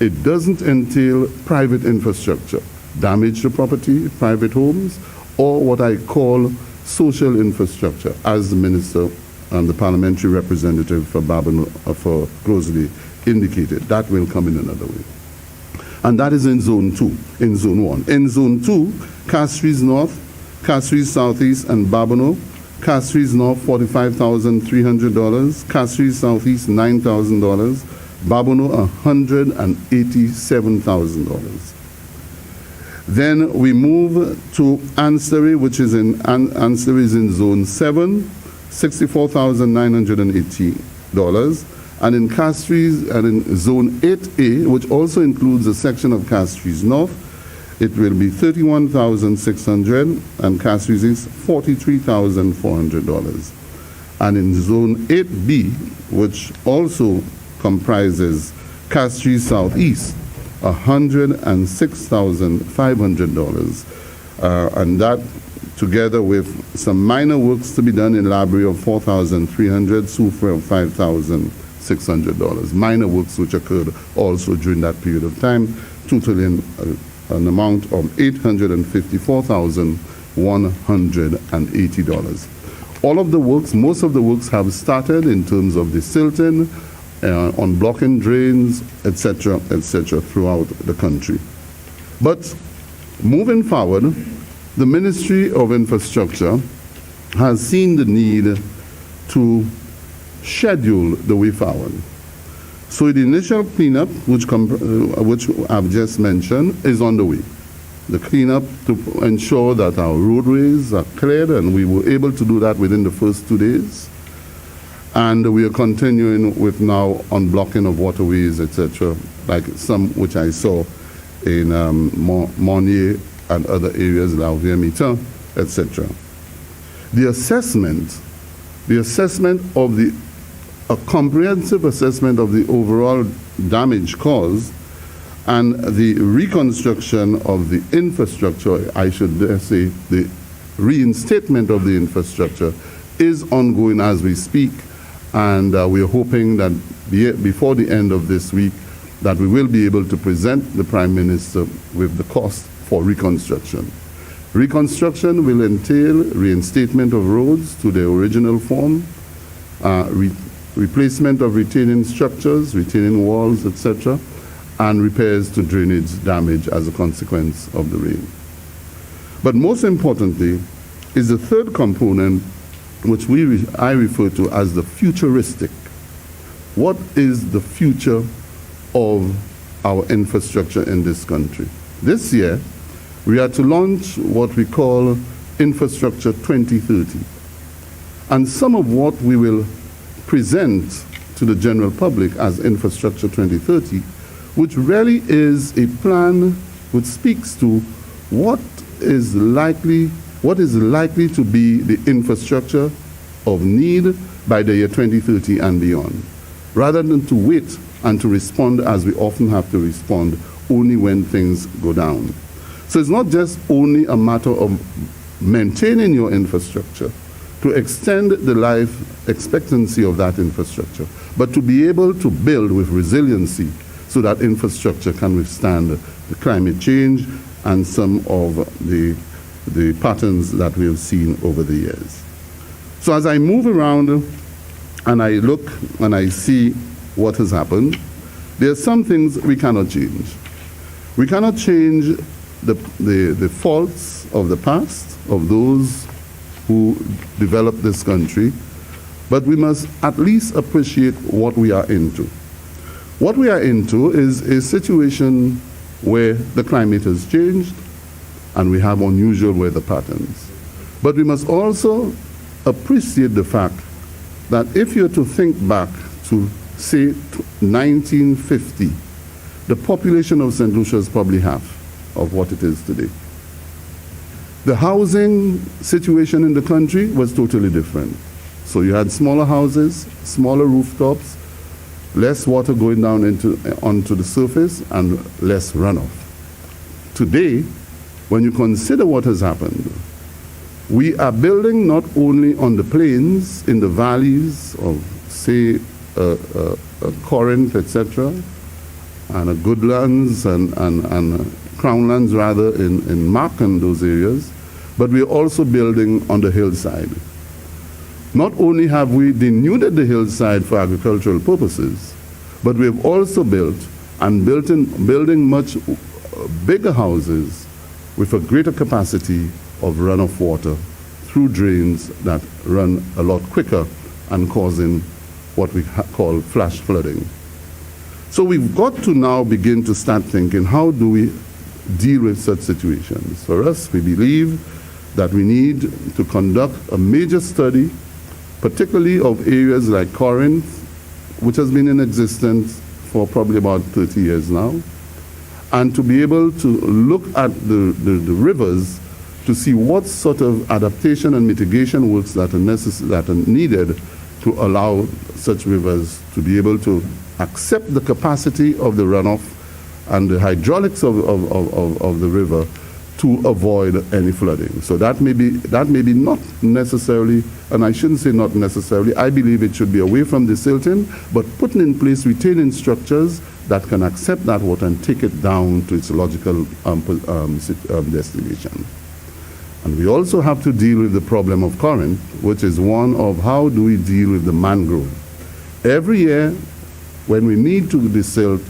It doesn't entail private infrastructure, damage to property, private homes, or what I call social infrastructure, as the minister and the parliamentary representative for for Grosley indicated. That will come in another way. And that is in Zone 2, in Zone 1. In Zone 2, Castries North, Castries Southeast, and Babonneau. Castries North, $45,300. Castries Southeast, $9,000. Babonneau, $187,000. Then we move to Ansary, which is in Ansary is in Zone 7, $64,980. And in Castries, and in Zone 8A, which also includes a section of Castries North, it will be $31,600, and Castries East, $43,400. And in Zone 8B, which also comprises Castries Southeast, $106,500, and that, together with some minor works to be done in Library of $4,300, Soufriere of $5,600. Minor works which occurred also during that period of time, totaling an amount of $854,180. All of the works, most of the works have started in terms of desilting, on blocking drains, etc., etc., throughout the country. But moving forward, the Ministry of Infrastructure has seen the need to schedule the way forward. So the initial cleanup, which I've just mentioned, is on the way. the cleanup to ensure that our roadways are cleared, and we were able to do that within the first 2 days. And we are continuing with now unblocking of waterways, etc., like some which I saw in Monnier and other areas, La Vieux-Mitan, etc. The assessment of a comprehensive assessment of the overall damage caused and the reconstruction of the infrastructure, I should say the reinstatement of the infrastructure, is ongoing as we speak, and we are hoping that before the end of this week that we will be able to present the Prime Minister with the cost for reconstruction. Reconstruction will entail reinstatement of roads to their original form, replacement of retaining structures, retaining walls, etc., and repairs to drainage damage as a consequence of the rain. But most importantly is the third component, which I refer to as the futuristic. What is the future of our infrastructure in this country? This year, we are to launch what we call Infrastructure 2030. And some of what we will present to the general public as Infrastructure 2030, which really is a plan which speaks to what is likely to be the infrastructure of need by the year 2030 and beyond, rather than to wait and to respond as we often have to respond only when things go down. So it's not just only a matter of maintaining your infrastructure, to extend the life expectancy of that infrastructure, but to be able to build with resiliency so that infrastructure can withstand the climate change and some of the patterns that we have seen over the years. So as I move around and I look and I see what has happened, there are some things we cannot change. We cannot change the faults of the past, of those who developed this country, but we must at least appreciate what we are into. What we are into is a situation where the climate has changed and we have unusual weather patterns. But we must also appreciate the fact that if you're to think back to, say, 1950, the population of St. Lucia is probably half of what it is today. The housing situation in the country was totally different. So you had smaller houses, smaller rooftops, less water going down onto the surface, and less runoff. Today, when you consider what has happened, we are building not only on the plains, in the valleys of, say, Corinth, etc., and Goodlands and Crownlands, rather, in Mark and those areas, but we are also building on the hillside. Not only have we denuded the hillside for agricultural purposes, but we have also built and building much bigger houses with a greater capacity of runoff water through drains that run a lot quicker and causing what we call flash flooding. So we've got to now begin to start thinking, how do we deal with such situations? For us, we believe that we need to conduct a major study, particularly of areas like Corinth, which has been in existence for probably about 30 years now, and to be able to look at the rivers to see what sort of adaptation and mitigation works that are needed to allow such rivers to be able to accept the capacity of the runoff and the hydraulics of the river to avoid any flooding. So that may be not necessarily, and I shouldn't say not necessarily, I believe it should be away from the silting, but putting in place retaining structures that can accept that water and take it down to its logical destination. And we also have to deal with the problem of Corinth, which is one of how do we deal with the mangrove. Every year, when we need to desilt,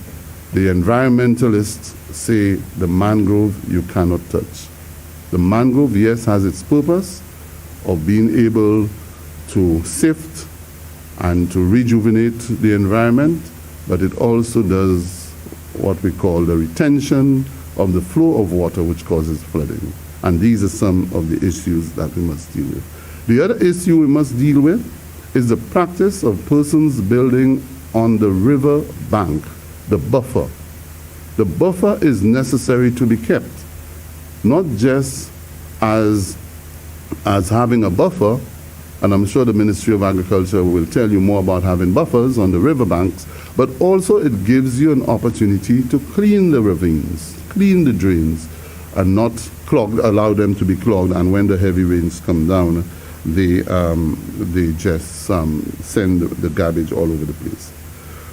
the environmentalists say the mangrove you cannot touch. The mangrove, yes, has its purpose of being able to sift and to rejuvenate the environment, but it also does what we call the retention of the flow of water which causes flooding. And these are some of the issues that we must deal with. The other issue we must deal with is the practice of persons building on the river bank, the buffer. The buffer is necessary to be kept, not just as having a buffer, and I'm sure the Ministry of Agriculture will tell you more about having buffers on the riverbanks, but also it gives you an opportunity to clean the ravines, clean the drains, and not allow them to be clogged, and when the heavy rains come down, they just send the garbage all over the place.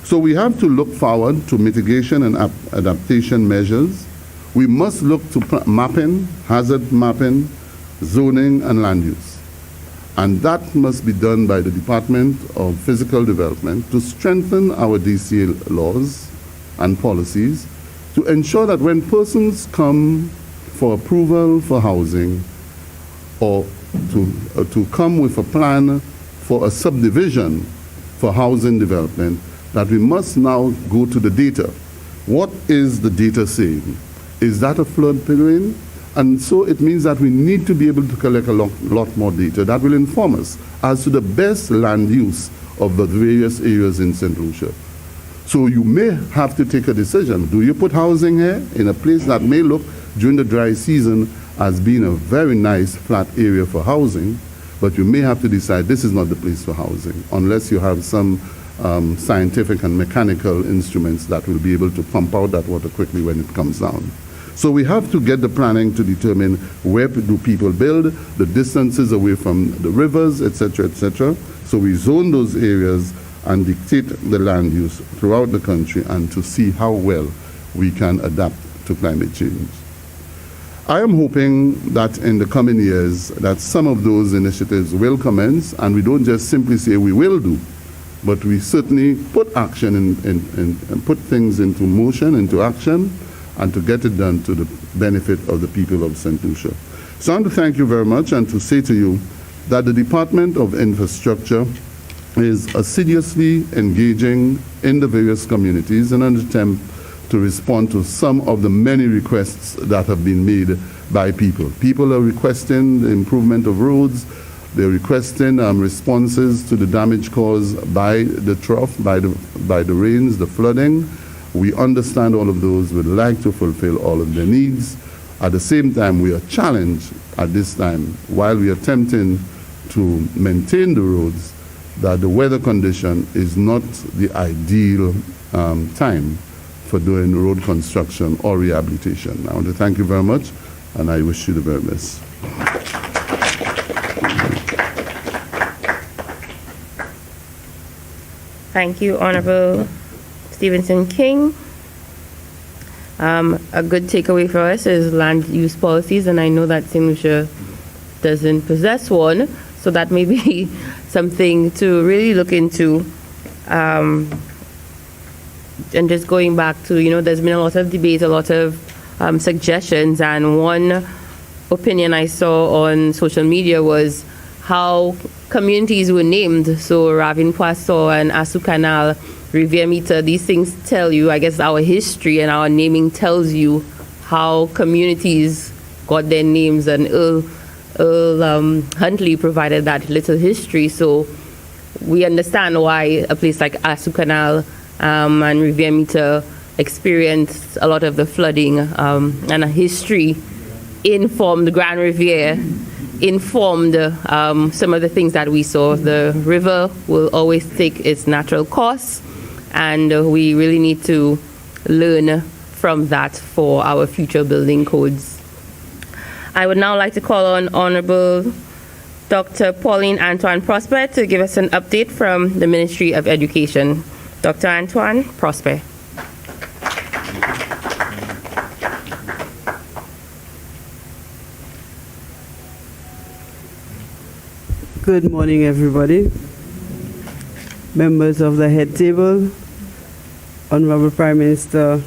So we have to look forward to mitigation and adaptation measures. We must look to mapping, hazard mapping, zoning, and land use. And that must be done by the Department of Physical Development to strengthen our DCA laws and policies to ensure that when persons come for approval for housing or to come with a plan for a subdivision for housing development, that we must now go to the data. What is the data saying? Is that a floodplain? And so it means that we need to be able to collect a lot more data that will inform us as to the best land use of the various areas in St. Lucia. So you may have to take a decision. Do you put housing here in a place that may look during the dry season as being a very nice flat area for housing, but you may have to decide this is not the place for housing unless you have some scientific and mechanical instruments that will be able to pump out that water quickly when it comes down. So we have to get the planning to determine where do people build, the distances away from the rivers, etc., etc. So we zone those areas and dictate the land use throughout the country and to see how well we can adapt to climate change. I am hoping that in the coming years that some of those initiatives will commence, and we don't just simply say we will do, but we certainly put action and put things into motion, into action, and to get it done to the benefit of the people of St. Lucia. So I want to thank you very much and to say to you that the Department of Infrastructure is assiduously engaging in the various communities in an attempt to respond to some of the many requests that have been made by people. People are requesting the improvement of roads. They're requesting responses to the damage caused by the trough, by the rains, the flooding. We understand all of those. We'd like to fulfill all of their needs. At the same time, we are challenged at this time, while we are attempting to maintain the roads, that the weather condition is not the ideal time for doing road construction or rehabilitation. I want to thank you very much, and I wish you the very best. Thank you, Honorable Stevenson King. A good takeaway for us is land use policies, and I know that St. Lucia doesn't possess one, so that may be something to really look into. And just going back to, there's been a lot of debate, a lot of suggestions, and one opinion I saw on social media was how communities were named. So Ravin Poisson and Asu Canal, Rivière Mita, these things tell you, I guess our history and our naming tells you how communities got their names, and Earl Huntley provided that little history. So we understand why a place like Asu Canal and Rivière Mita experienced a lot of the flooding, and a history informed the Grand Rivière, informed some of the things that we saw. The river will always take its natural course, and we really need to learn from that for our future building codes. I would now like to call on Honorable Dr. Pauline Antoine Prosper to give us an update from the Ministry of Education. Dr. Antoine Prosper. Good morning, everybody. Members of the head table, Honorable Prime Minister,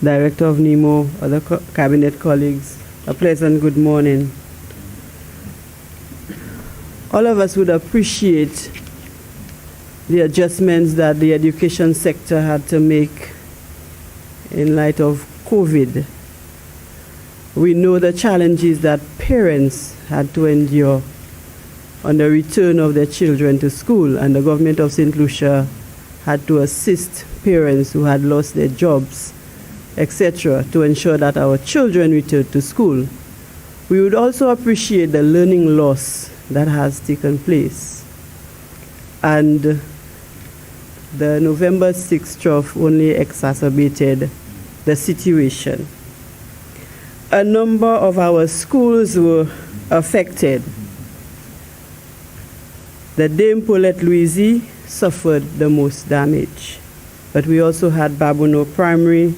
Director of NEMO, other cabinet colleagues, a pleasant good morning. All of us would appreciate the adjustments that the education sector had to make in light of COVID. We know the challenges that parents had to endure on the return of their children to school, and the government of St. Lucia had to assist parents who had lost their jobs, etc., to ensure that our children returned to school. We would also appreciate the learning loss that has taken place. And the November 6th trough only exacerbated the situation. A number of our schools were affected. The Dame Paulette Louise suffered the most damage, but we also had Babono Primary,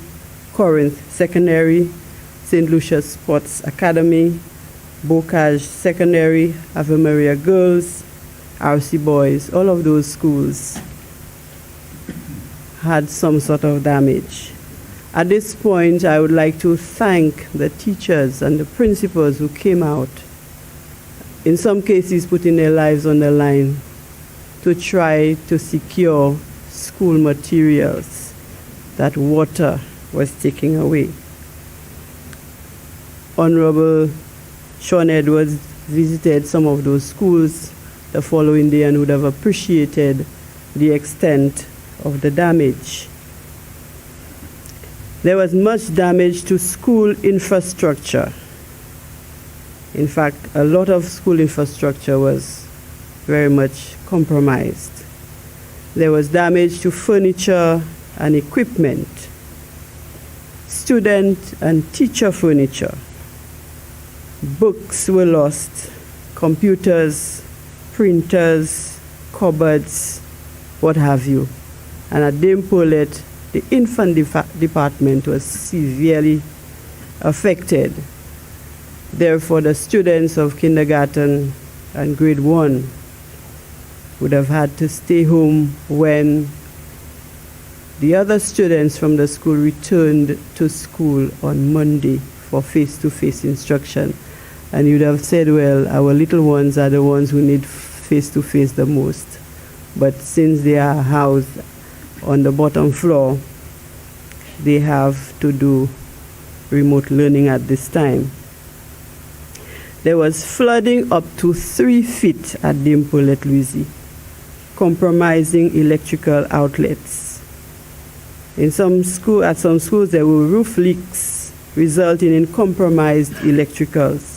Corinth Secondary, St. Lucia Sports Academy, Bocage Secondary, Ave Maria Girls, RC Boys. All of those schools had some sort of damage. At this point, I would like to thank the teachers and the principals who came out, in some cases putting their lives on the line, to try to secure school materials that water was taking away. Honorable Sean Edwards visited some of those schools the following day and would have appreciated the extent of the damage. There was much damage to school infrastructure. In fact, a lot of school infrastructure was very much compromised. There was damage to furniture and equipment, student and teacher furniture. Books were lost, computers, printers, cupboards, what have you. And at Dame Paulette, the infant department was severely affected. Therefore, the students of kindergarten and grade 1 would have had to stay home when the other students from the school returned to school on Monday for face-to-face instruction. And you'd have said, well, our little ones are the ones who need face-to-face the most. But since they are housed on the bottom floor, they have to do remote learning at this time. There was flooding up to 3 feet at Dame Paulette Louise, compromising electrical outlets. At some schools, there were roof leaks, resulting in compromised electricals.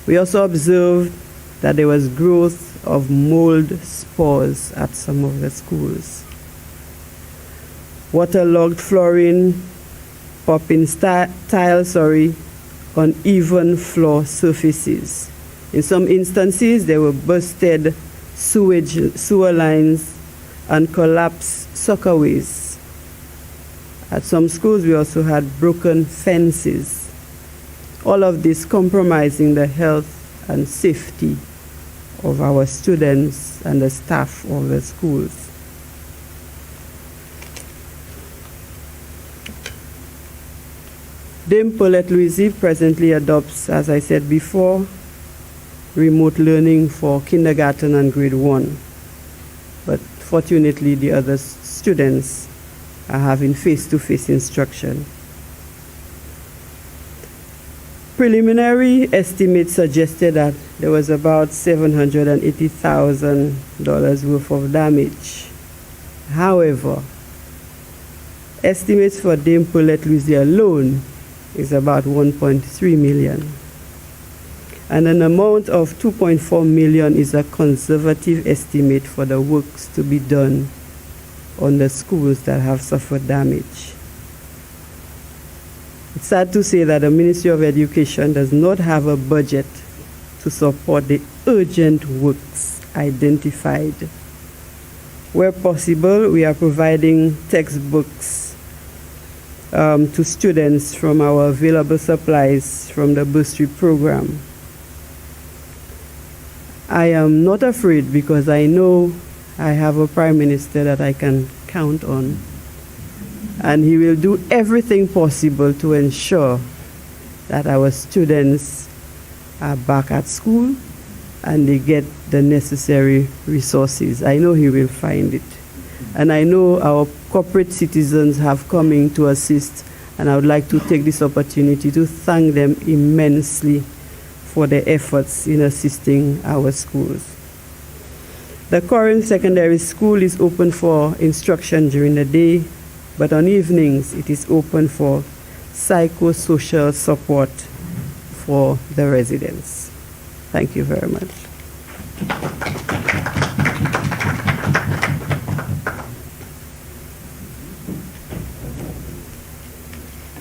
We also observed that there was growth of mold spores at some of the schools. Waterlogged flooring, popping tiles, uneven floor surfaces. In some instances, there were busted sewer lines and collapsed soccerways. At some schools, we also had broken fences. All of this compromising the health and safety of our students and the staff of the schools. Dame Paulette Louise presently adopts, as I said before, remote learning for kindergarten and grade 1. But fortunately, the other students are having face-to-face instruction. Preliminary estimates suggested that there was about $780,000 worth of damage. However, estimates for Dame Paulette Louise alone is about 1.3 million. And an amount of 2.4 million is a conservative estimate for the works to be done on the schools that have suffered damage. It's sad to say that the Ministry of Education does not have a budget to support the urgent works identified. Where possible, we are providing textbooks to students from our available supplies from the bursary program. I am not afraid because I know I have a Prime Minister that I can count on, and he will do everything possible to ensure that our students are back at school and they get the necessary resources. I know he will find it. And I know our corporate citizens have come in to assist And I would like to take this opportunity to thank them immensely for their efforts in assisting our schools. The current secondary school is open for instruction during the day, but on evenings it is open for psychosocial support for the residents. Thank you very much.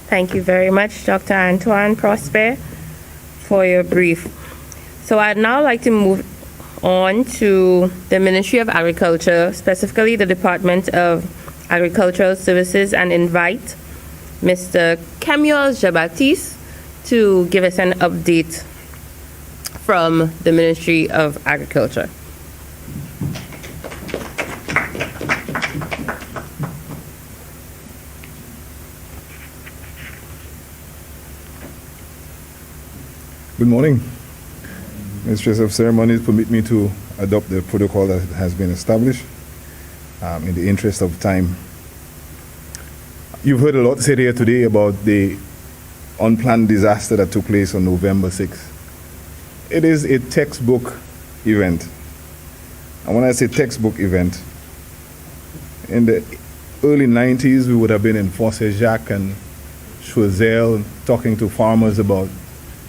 Thank you very much, Dr. Antoine Prosper, for your brief. So I'd now like to move on to the Ministry of Agriculture, specifically the Department of Agricultural Services, and invite Mr. Kemuel Jabatis to give us an update from the Ministry of Agriculture. Good morning. Mistress of Ceremonies, permit me to adopt the protocol that has been established in the interest of time. You've heard a lot said here today about the unplanned disaster that took place on November 6th. It is a textbook event. And when I say textbook event, in the early 90s, we would have been in Fosse Jacques and Choiseul talking to farmers about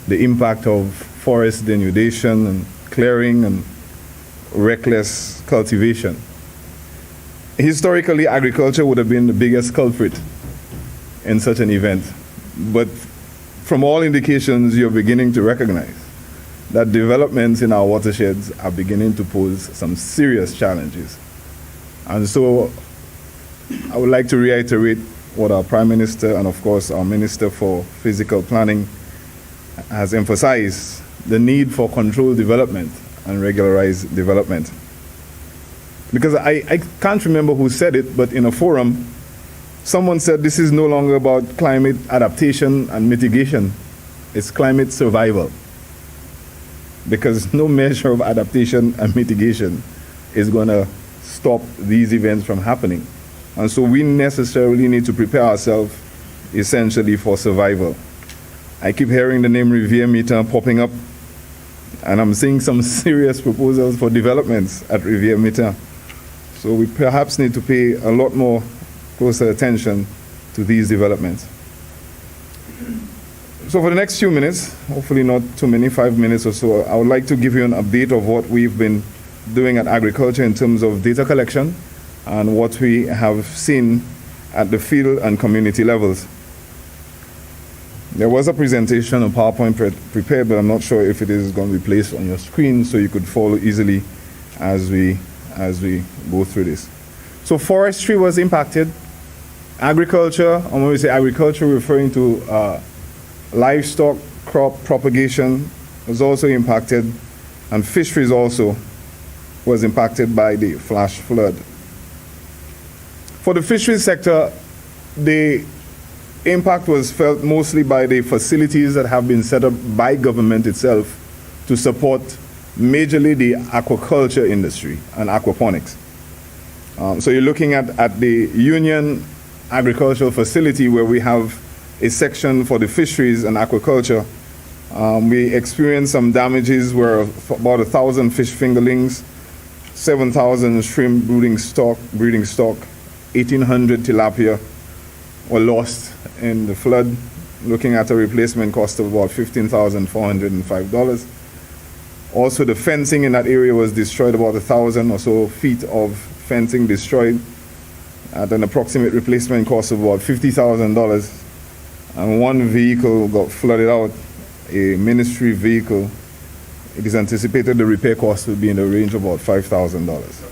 the impact of forest denudation and clearing and reckless cultivation. Historically, agriculture would have been the biggest culprit in such an event. But from all indications, you're beginning to recognize that developments in our watersheds are beginning to pose some serious challenges. And so I would like to reiterate what our Prime Minister and, of course, our Minister for Physical Planning has emphasized: the need for controlled development and regularized development. Because I can't remember who said it, but in a forum, someone said this is no longer about climate adaptation and mitigation, it's climate survival. Because no measure of adaptation and mitigation is going to stop these events from happening. And so we necessarily need to prepare ourselves essentially for survival. I keep hearing the name Rivière Mita popping up, and I'm seeing some serious proposals for developments at Rivière Mita. So we perhaps need to pay a lot more closer attention to these developments. So for the next few minutes, hopefully not too many, 5 minutes or so, I would like to give you an update of what we've been doing at agriculture in terms of data collection and what we have seen at the field and community levels. There was a presentation on PowerPoint prepared, but I'm not sure if it is going to be placed on your screen so you could follow easily as we go through this. So forestry was impacted. Agriculture, and when we say agriculture, we're referring to livestock crop propagation was also impacted, and fisheries also was impacted by the flash flood. For the fisheries sector, the impact was felt mostly by the facilities that have been set up by government itself to support majorly the aquaculture industry and aquaponics. So you're looking at the Union Agricultural Facility where we have a section for the fisheries and aquaculture. We experienced some damages where about 1,000 fish fingerlings, 7,000 shrimp breeding stock, 1,800 tilapia were lost in the flood, looking at a replacement cost of about $15,405. Also, the fencing in that area was destroyed, about 1,000 or so feet of fencing destroyed at an approximate replacement cost of about $50,000. And one vehicle got flooded out, a ministry vehicle. It is anticipated the repair cost will be in the range of about $5,000.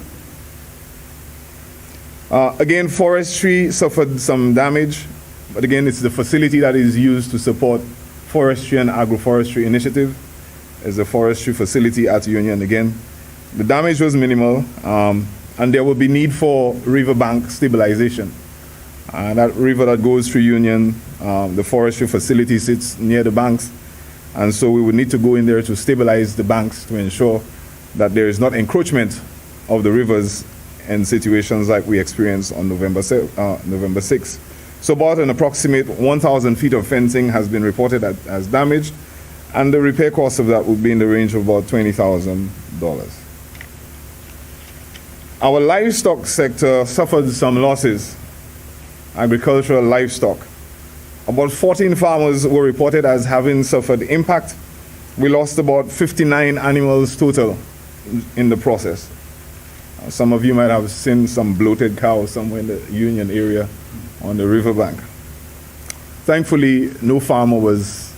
Again, forestry suffered some damage, but again, it's the facility that is used to support forestry and agroforestry initiative. It's a forestry facility at Union again. The damage was minimal, and there will be need for riverbank stabilization. That river that goes through Union, the forestry facility sits near the banks, and so we would need to go in there to stabilize the banks to ensure that there is not encroachment of the rivers in situations like we experienced on November 6th. So about an approximate 1,000 feet of fencing has been reported as damaged, and the repair cost of that would be in the range of about $20,000. Our livestock sector suffered some losses, agricultural livestock. About 14 farmers were reported as having suffered impact. We lost about 59 animals total in the process. Some of you might have seen some bloated cows somewhere in the Union area on the riverbank. Thankfully, no farmer was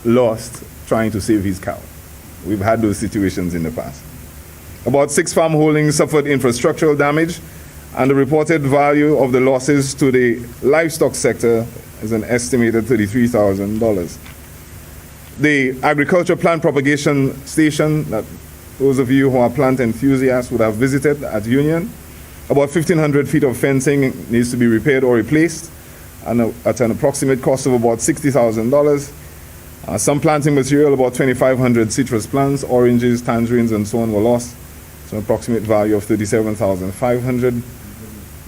lost trying to save his cow. We've had those situations in the past. About 6 farm holdings suffered infrastructural damage, and the reported value of the losses to the livestock sector is an estimated $33,000. The agriculture plant propagation station that those of you who are plant enthusiasts would have visited at Union, about 1,500 feet of fencing needs to be repaired or replaced, and at an approximate cost of about $60,000. Some planting material, about 2,500 citrus plants, oranges, tangerines, and so on, were lost. So an approximate value of $37,500.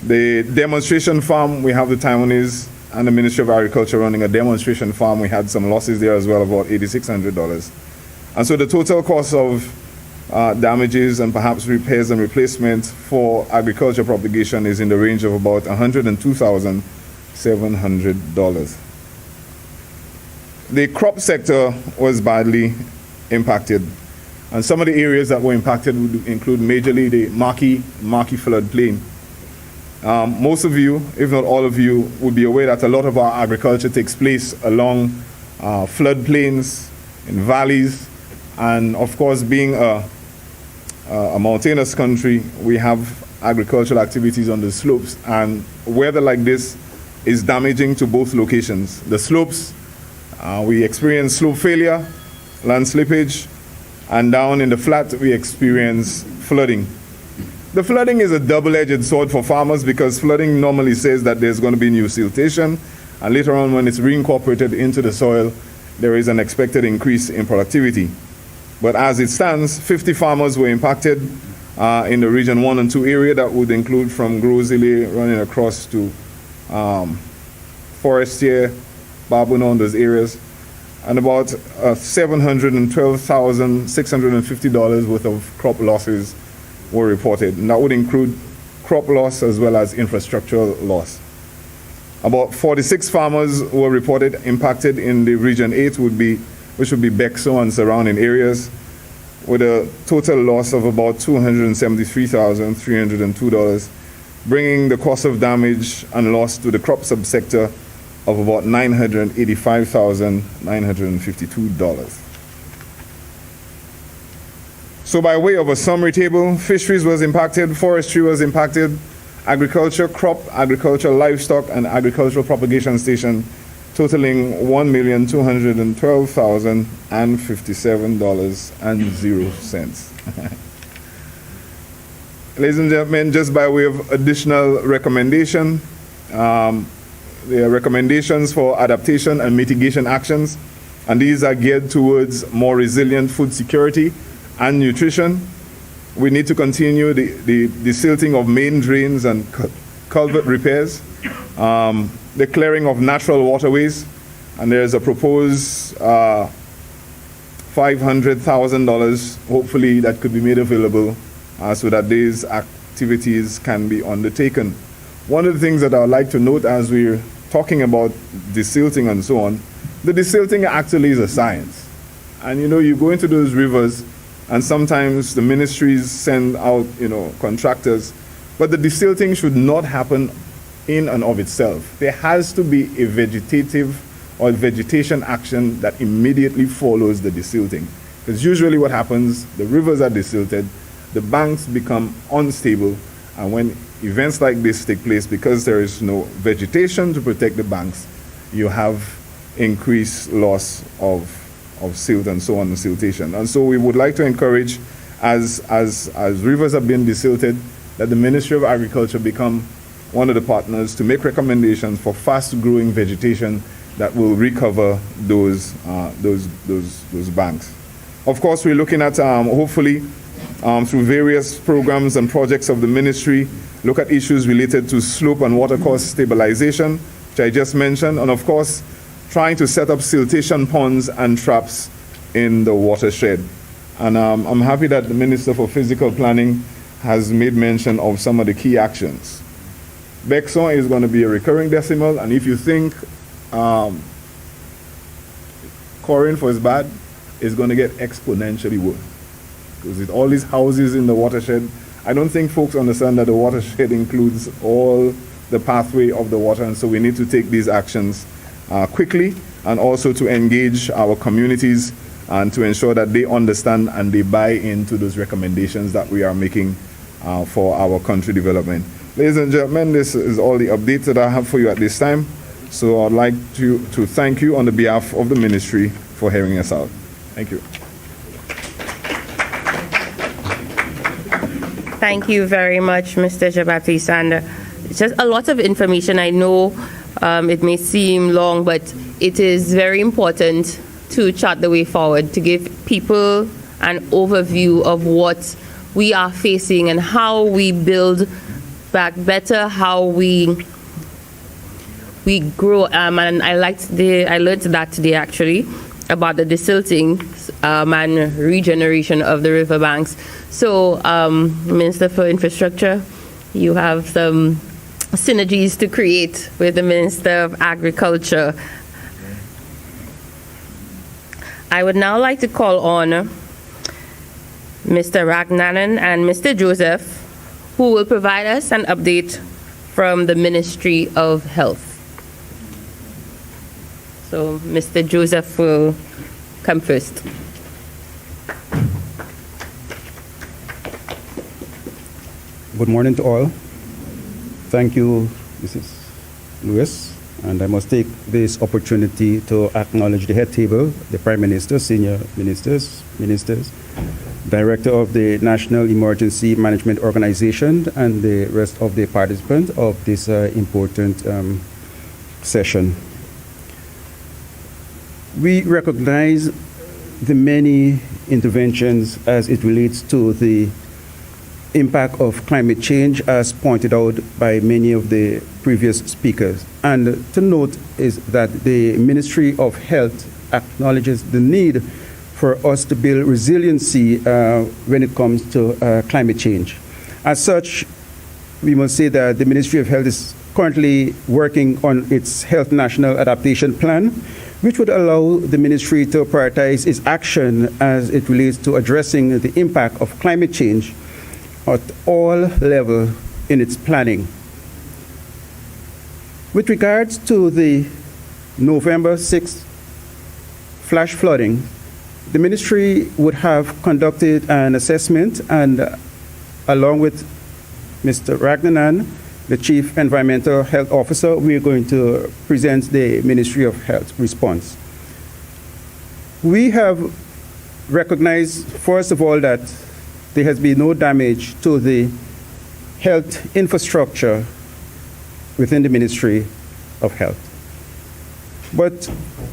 The demonstration farm, we have the Taiwanese and the Ministry of Agriculture running a demonstration farm. We had some losses there as well, about $8,600. And so the total cost of damages and perhaps repairs and replacement for agriculture propagation is in the range of about $102,700. The crop sector was badly impacted, and some of the areas that were impacted would include majorly the Marquis floodplain. Most of you, if not all of you, would be aware that a lot of our agriculture takes place along floodplains, in valleys, and of course, being a mountainous country, we have agricultural activities on the slopes, and weather like this is damaging to both locations. The slopes, we experience slope failure, land slippage, and down in the flat, we experience flooding. The flooding is a double-edged sword for farmers because flooding normally says that there's going to be new siltation, and later on when it's reincorporated into the soil, there is an expected increase in productivity. But as it stands, 50 farmers were impacted in the Region 1 and 2 area. That would include from Grosile running across to Forestier, Babuno, and those areas. And about $712,650 worth of crop losses were reported. And that would include crop loss as well as infrastructural loss. About 46 farmers were reported impacted in the Region 8, which would be Bexo and surrounding areas, with a total loss of about $273,302, bringing the cost of damage and loss to the crop subsector of about $985,952. So by way of a summary table, fisheries was impacted, forestry was impacted, agriculture, crop, agriculture, livestock, and agricultural propagation station, totaling $1,212,057.00. Ladies and gentlemen, just by way of additional recommendation, there are recommendations for adaptation and mitigation actions, and these are geared towards more resilient food security and nutrition. We need to continue the silting of main drains and culvert repairs, the clearing of natural waterways, and there's a proposed $500,000, hopefully, that could be made available so that these activities can be undertaken. One of the things that I would like to note as we're talking about desilting and so on, the desilting actually is a science. And you know, you go into those rivers and sometimes the ministries send out, contractors, but the desilting should not happen in and of itself. There has to be a vegetative or vegetation action that immediately follows the desilting. Because usually what happens, the rivers are desilted, the banks become unstable, and when events like this take place, because there is no vegetation to protect the banks, you have increased loss of silt and so on, and siltation. And so we would like to encourage, as rivers are being desilted, that the Ministry of Agriculture become one of the partners to make recommendations for fast-growing vegetation that will recover those banks. Of course, we're looking at, hopefully, through various programs and projects of the ministry, look at issues related to slope and watercourse stabilization, which I just mentioned, and of course, trying to set up siltation ponds and traps in the watershed. And I'm happy that the Minister for Physical Planning has made mention of some of the key actions. Bexon is going to be a recurring decimal, and if you think Corinth was bad, it's going to get exponentially worse. Because with all these houses in the watershed, I don't think folks understand that the watershed includes all the pathway of the water, and so we need to take these actions quickly, and also to engage our communities and to ensure that they understand and they buy into those recommendations that we are making for our country development. Ladies and gentlemen, this is all the updates that I have for you at this time. So I'd like to thank you on the behalf of the ministry for hearing us out. Thank you. Thank you very much, Mr. Jean-Baptiste. And it's just a lot of information. I know it may seem long, but it is very important to chart the way forward, to give people an overview of what we are facing and how we build back better, how we grow. And I learned that today actually about the desilting and regeneration of the riverbanks. So, Minister for Infrastructure, you have some synergies to create with the Minister of Agriculture. I would now like to call on Mr. Ragnanan and Mr. Joseph, who will provide us an update from the Ministry of Health. So Mr. Joseph will come first. Good morning to all. Thank you, Mrs. Lewis. And I must take this opportunity to acknowledge the head table, the Prime Minister, senior ministers, Director of the National Emergency Management Organization, and the rest of the participants of this important session. We recognize the many interventions as it relates to the impact of climate change, as pointed out by many of the previous speakers. And to note is that the Ministry of Health acknowledges the need for us to build resiliency when it comes to climate change. As such, we must say that the Ministry of Health is currently working on its Health National Adaptation Plan, which would allow the ministry to prioritize its action as it relates to addressing the impact of climate change at all levels in its planning. With regards to the November 6th flash flooding, the ministry would have conducted an assessment, and along with Mr. Ragnanan, the Chief Environmental Health Officer, we are going to present the Ministry of Health response. We have recognized, first of all, that there has been no damage to the health infrastructure within the Ministry of Health. But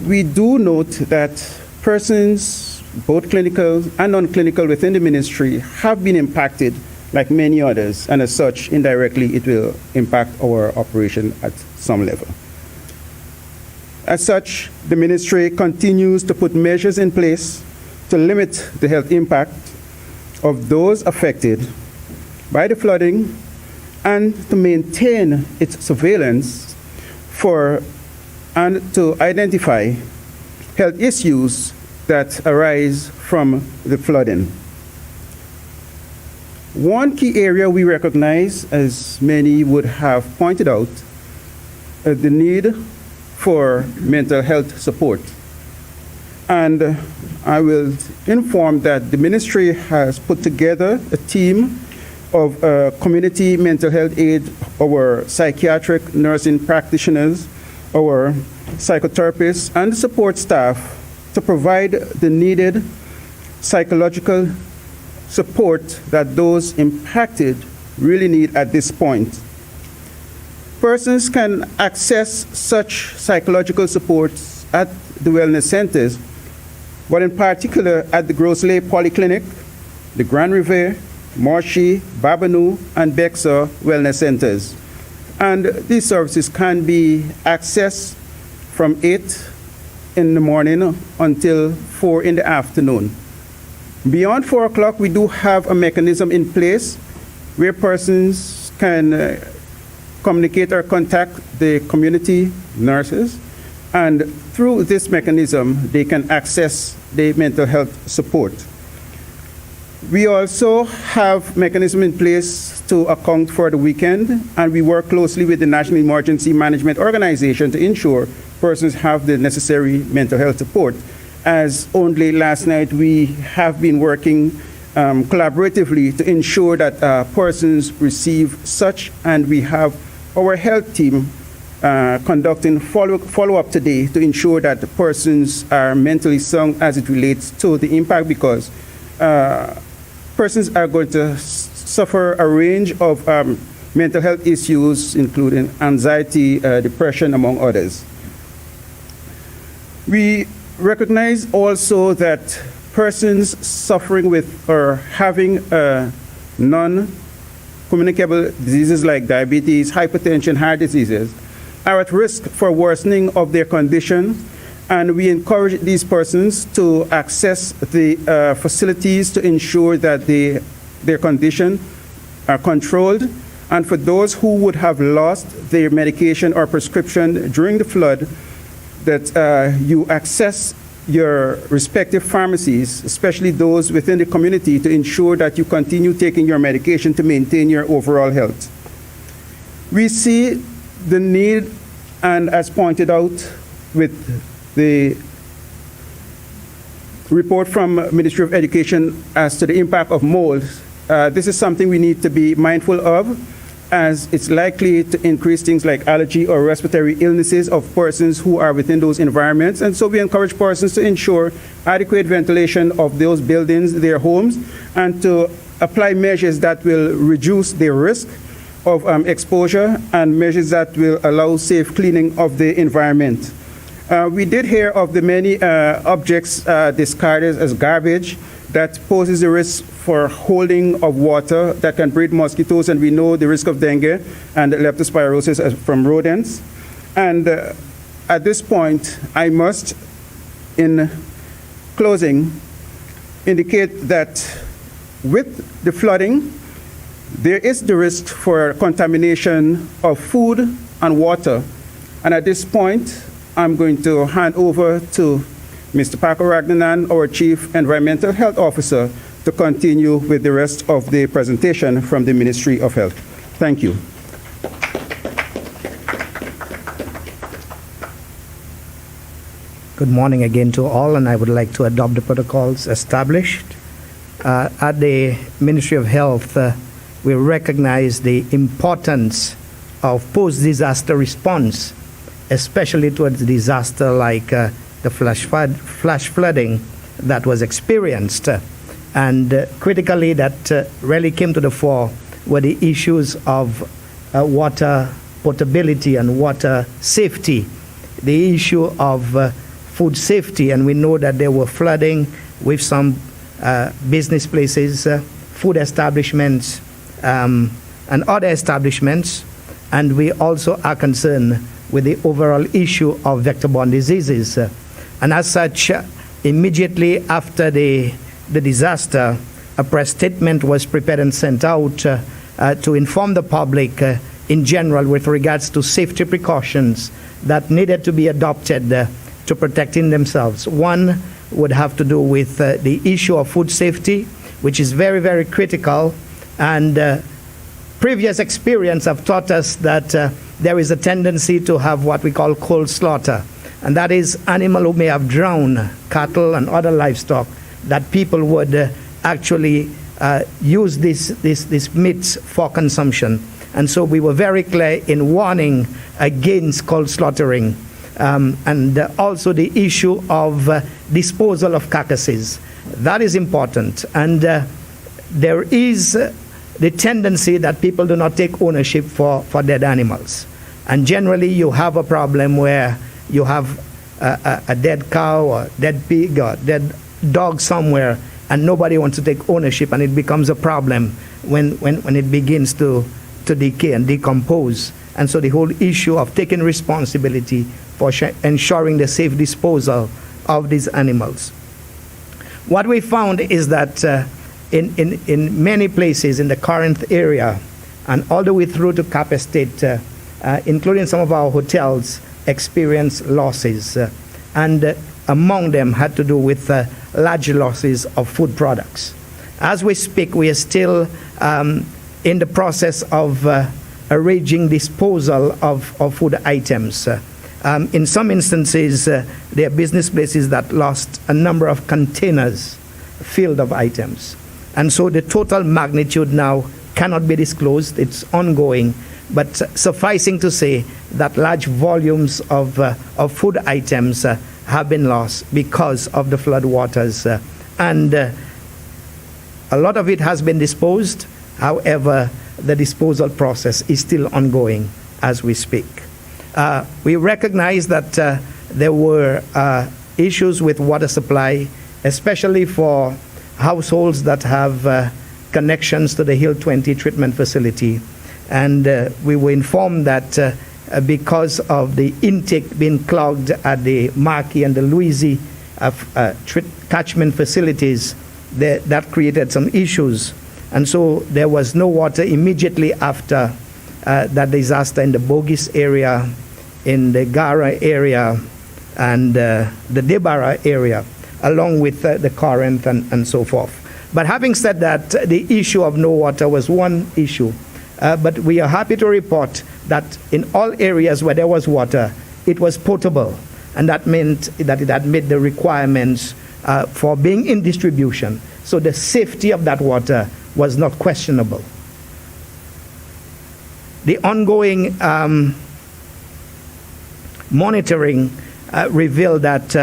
we do note that persons, both clinical and non-clinical within the ministry, have been impacted like many others, and as such, indirectly, it will impact our operation at some level. As such, the ministry continues to put measures in place to limit the health impact of those affected by the flooding and to maintain its surveillance and to identify health issues that arise from the flooding. One key area we recognize, as many would have pointed out, the need for mental health support. And I will inform that the ministry has put together a team of community mental health aid, our psychiatric nursing practitioners, our psychotherapists, and support staff to provide the needed psychological support that those impacted really need at this point. Persons can access such psychological support at the wellness centers, but in particular at the Grosse Lake Polyclinic, the Grand Riviere, Morshy, Babanu, and Bexa wellness centers. And these services can be accessed from 8 in the morning until 4 in the afternoon. Beyond 4 o'clock, we do have a mechanism in place where persons can communicate or contact the community nurses, and through this mechanism, they can access the mental health support. We also have mechanism in place to account for the weekend, and we work closely with the National Emergency Management Organization to ensure persons have the necessary mental health support. As only last night, we have been working collaboratively to ensure that persons receive such, and we have our health team conducting follow-up today to ensure that the persons are mentally sound as it relates to the impact, because persons are going to suffer a range of mental health issues, including anxiety, depression, among others. We recognize also that persons suffering with or having non-communicable diseases like diabetes, hypertension, heart diseases are at risk for worsening of their condition, and we encourage these persons to access the facilities to ensure that their condition are controlled. And for those who would have lost their medication or prescription during the flood, that you access your respective pharmacies, especially those within the community, to ensure that you continue taking your medication to maintain your overall health. We see the need, and as pointed out with the report from Ministry of Education as to the impact of mold, this is something we need to be mindful of, as it's likely to increase things like allergy or respiratory illnesses of persons who are within those environments. And so we encourage persons to ensure adequate ventilation of those buildings, their homes, and to apply measures that will reduce their risk of exposure, and measures that will allow safe cleaning of the environment. We did hear of the many objects discarded as garbage that poses a risk for holding of water that can breed mosquitoes, and we know the risk of dengue and leptospirosis from rodents. And at this point, I must, in closing, indicate that with the flooding, there is the risk for contamination of food and water. And at this point, I'm going to hand over to Mr. Paco Ragnanan, our Chief Environmental Health Officer, to continue with the rest of the presentation from the Ministry of Health. Thank you. Good morning again to all, and I would like to adopt the protocols established. At the Ministry of Health, we recognize the importance of post-disaster response, especially towards disaster like the flash flooding that was experienced. And critically, that really came to the fore were the issues of water potability and water safety, the issue of food safety. And we know that there were flooding with some business places, food establishments, and other establishments. And we also are concerned with the overall issue of vector-borne diseases. And as such, immediately after the disaster, a press statement was prepared and sent out to inform the public in general with regards to safety precautions that needed to be adopted to protecting themselves. One would have to do with the issue of food safety, which is very, very critical. And previous experience have taught us that there is a tendency to have what we call cold slaughter. And that is animal who may have drowned, cattle and other livestock, that people would actually use these meats for consumption. And so we were very clear in warning against cold slaughtering. And also the issue of disposal of carcasses. That is important. And there is the tendency that people do not take ownership for dead animals. And generally you have a problem where you have a dead cow or dead pig or dead dog somewhere, and nobody wants to take ownership, and it becomes a problem when it begins to decay and decompose. And so the whole issue of taking responsibility for ensuring the safe disposal of these animals. What we found is that in many places in the Corinth area and all the way through to Cap Estate, including some of our hotels, experienced losses. And among them had to do with large losses of food products. As we speak, we are still in the process of arranging disposal of food items. In some instances, there are business places that lost a number of containers filled of items. And so the total magnitude now cannot be disclosed. It's ongoing. But sufficing to say that large volumes of food items have been lost because of the flood waters. And a lot of it has been disposed. However, the disposal process is still ongoing as we speak. We recognize that there were issues with water supply, especially for households that have connections to the Hill 20 treatment facility. And we were informed that because of the intake being clogged at the Marquis and the Louisi catchment facilities, that created some issues. And so there was no water immediately after that disaster in the Bogus area, in the Gara area, and the Debarra area, along with the Corinth and so forth. But having said that, the issue of no water was one issue. But we are happy to report that in all areas where there was water, it was potable. And that meant that it had met the requirements for being in distribution. So the safety of that water was not questionable. The ongoing monitoring revealed that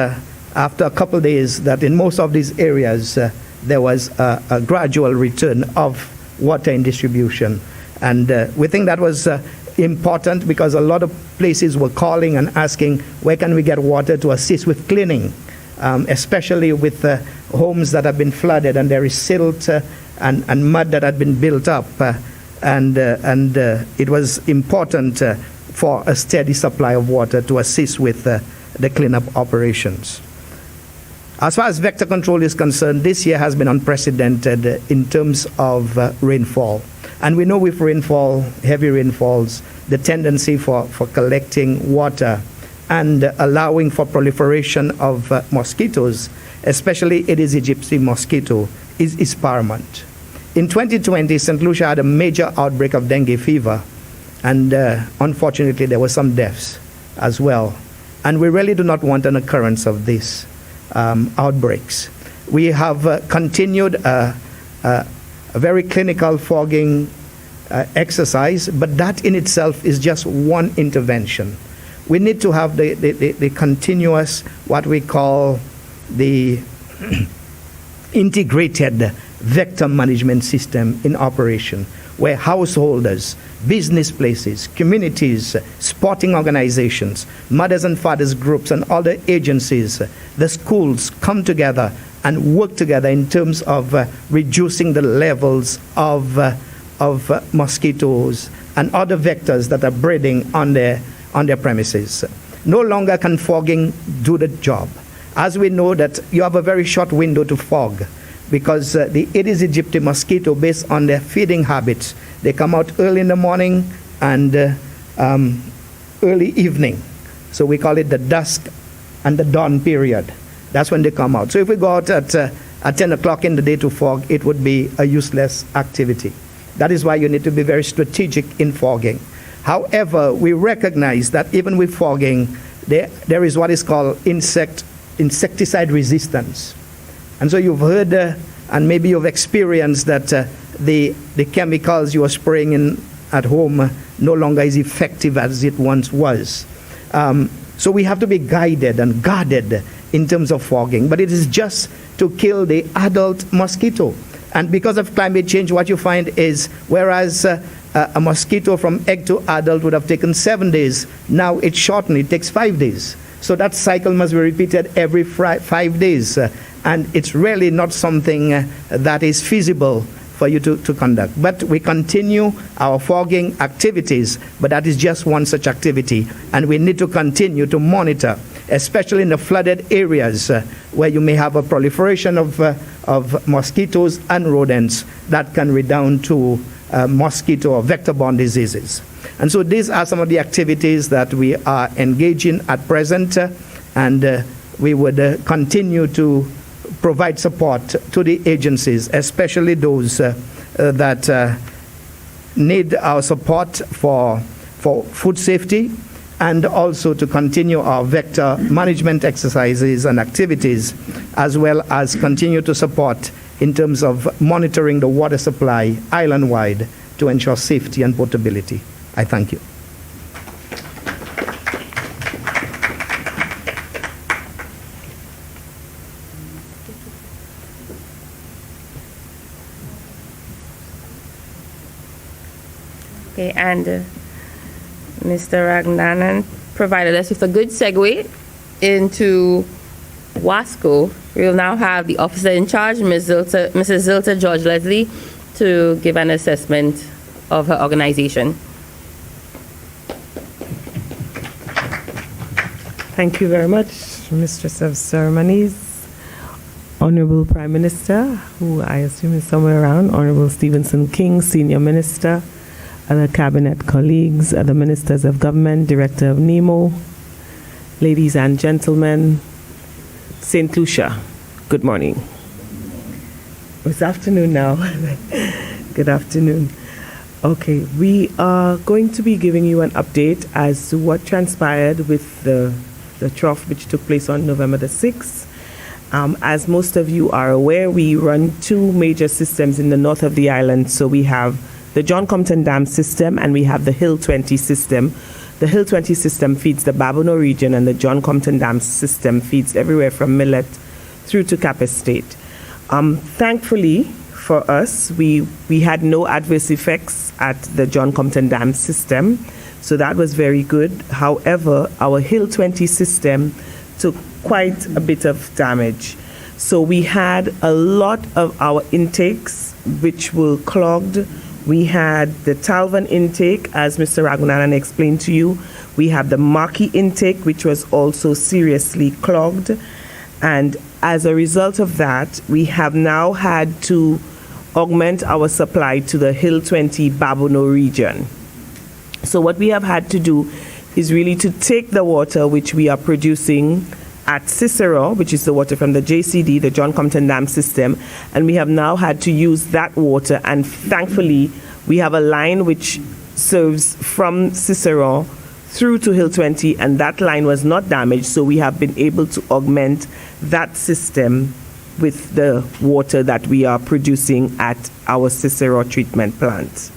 after a couple of days, that in most of these areas, there was a gradual return of water in distribution. And we think that was important because a lot of places were calling and asking, where can we get water to assist with cleaning, especially with homes that have been flooded and there is silt and mud that had been built up. And it was important for a steady supply of water to assist with the cleanup operations. As far as vector control is concerned, this year has been unprecedented in terms of rainfall. And we know with rainfall, heavy rainfalls, the tendency for collecting water and allowing for proliferation of mosquitoes, especially Aedes aegypti mosquito, is paramount. In 2020, St. Lucia had a major outbreak of dengue fever, and unfortunately there were some deaths as well. And we really do not want an occurrence of these outbreaks. We have continued a very clinical fogging exercise, but that in itself is just one intervention. We need to have the continuous, what we call the integrated vector management system in operation, where householders, business places, communities, sporting organizations, mothers and fathers groups, and other agencies, the schools come together and work together in terms of reducing the levels of mosquitoes and other vectors that are breeding on their premises. No longer can fogging do the job. As we know that you have a very short window to fog, because the Aedes aegypti mosquito, based on their feeding habits, they come out early in the morning and early evening. So we call it the dusk and the dawn period. That's when they come out. So if we go out at 10 o'clock in the day to fog, it would be a useless activity. That is why you need to be very strategic in fogging. However, we recognize that even with fogging, there is what is called insecticide resistance. And so you've heard, and maybe you've experienced that the chemicals you are spraying in at home no longer is effective as it once was. So we have to be guided and guarded in terms of fogging, but it is just to kill the adult mosquito. And because of climate change, what you find is, whereas a mosquito from egg to adult would have taken 7 days, now it's shortened, it takes 5 days. So that cycle must be repeated every 5 days. And it's really not something that is feasible for you to conduct. But we continue our fogging activities, but that is just one such activity. And we need to continue to monitor, especially in the flooded areas where you may have a proliferation of mosquitoes and rodents that can redound to mosquito or vector-borne diseases. And so these are some of the activities that we are engaging at present, and we would continue to provide support to the agencies, especially those that need our support for food safety, and also to continue our vector management exercises and activities, as well as continue to support in terms of monitoring the water supply island-wide to ensure safety and potability. I thank you. Okay, and Mr. Ragnanan provided us with a good segue into WASCO. We will now have the officer in charge, Mrs. Zilta George Leslie, to give an assessment of her organization. Thank you very much, Mistress of Ceremonies. Honorable Prime Minister, who I assume is somewhere around, Honorable Stevenson King, Senior Minister, other cabinet colleagues, other ministers of government, Director of NEMO, ladies and gentlemen, St. Lucia, good morning. It's afternoon now. Good afternoon. Okay, we are going to be giving you an update as to what transpired with the trough which took place on November the 6th. As most of you are aware, we run two major systems in the north of the island. So we have the John Compton Dam system and we have the Hill 20 system. The Hill 20 system feeds the Babono region, and the John Compton Dam system feeds everywhere from Millet through to Cap Estate. Thankfully for us, we had no adverse effects at the John Compton Dam system, so that was very good. However, our Hill 20 system took quite a bit of damage. So we had a lot of our intakes which were clogged. We had the Talvan intake, as Mr. Raghunanan explained to you. We have the Marquis intake, which was also seriously clogged. And as a result of that, we have now had to augment our supply to the Hill 20 Babono region. So what we have had to do is really to take the water which we are producing at Cicero, which is the water from the JCD, the John Compton Dam system, and we have now had to use that water, and thankfully we have a line which serves from Cicero through to Hill 20, and that line was not damaged, so we have been able to augment that system with the water that we are producing at our Cicero treatment plant.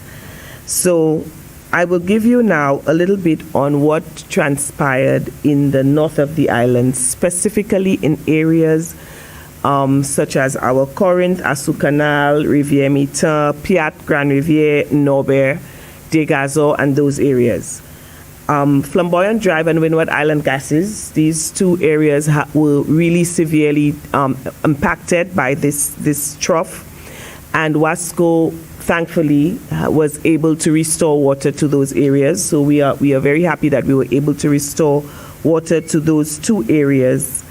So I will give you now a little bit on what transpired in the north of the island, specifically in areas such as our Corinth, Assou Canal, Rivière Mitan, Piat, Grand Rivière, Norbert, Degazo, and those areas. Flamboyant Drive and Windward Island gases, these two areas were really severely impacted by this trough, and WASCO thankfully was able to restore water to those areas. So we are very happy that we were able to restore water to those two areas.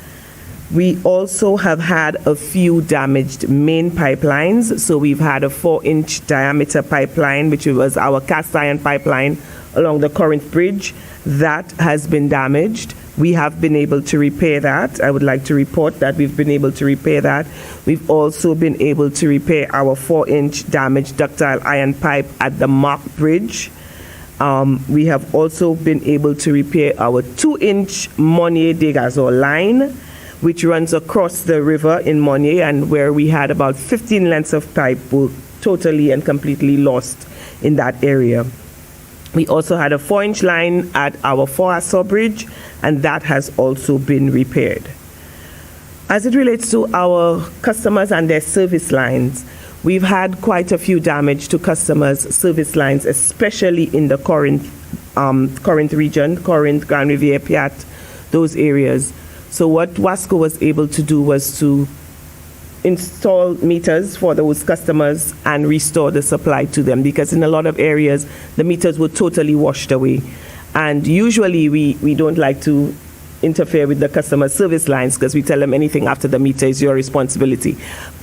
We also have had a few damaged main pipelines. So we've had a 4-inch diameter pipeline, which was our cast iron pipeline along the Corinth Bridge. That has been damaged. We have been able to repair that. I would like to report that we've been able to repair that. We've also been able to repair our 4-inch damaged ductile iron pipe at the Mark Bridge. We have also been able to repair our 2-inch Monnier-Degazo line, which runs across the river in Monnier, and where we had about 15 lengths of pipe were totally and completely lost in that area. We also had a 4-inch line at our Foasso Bridge, and that has also been repaired. As it relates to our customers and their service lines, we've had quite a few damage to customers' service lines, especially in the Corinth region, Corinth, Grand Rivière, Piat, those areas. So what WASCO was able to do was to install meters for those customers and restore the supply to them, because in a lot of areas the meters were totally washed away. And usually we don't like to interfere with the customer service lines, because we tell them anything after the meter is your responsibility.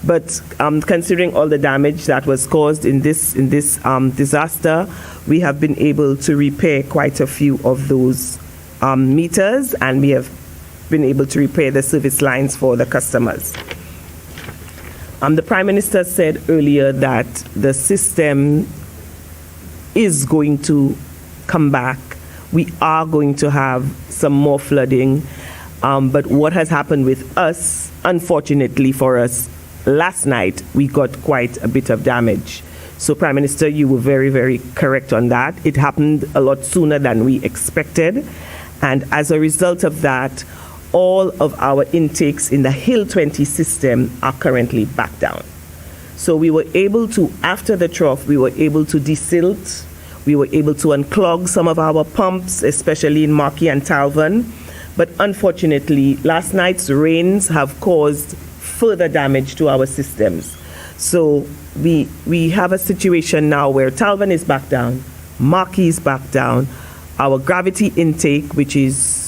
But considering all the damage that was caused in this disaster, we have been able to repair quite a few of those meters, and we have been able to repair the service lines for the customers. The Prime Minister said earlier that the system is going to come back. We are going to have some more flooding, but what has happened with us, unfortunately for us, last night we got quite a bit of damage. So Prime Minister, you were very, very correct on that. It happened a lot sooner than we expected, and as a result of that, all of our intakes in the Hill 20 system are currently back down. So we were able to, after the trough, we were able to desilt, we were able to unclog some of our pumps, especially in Marquis and Talvin. But unfortunately, last night's rains have caused further damage to our systems. So we have a situation now where Talvin is back down, Marquis is back down, our gravity intake, which is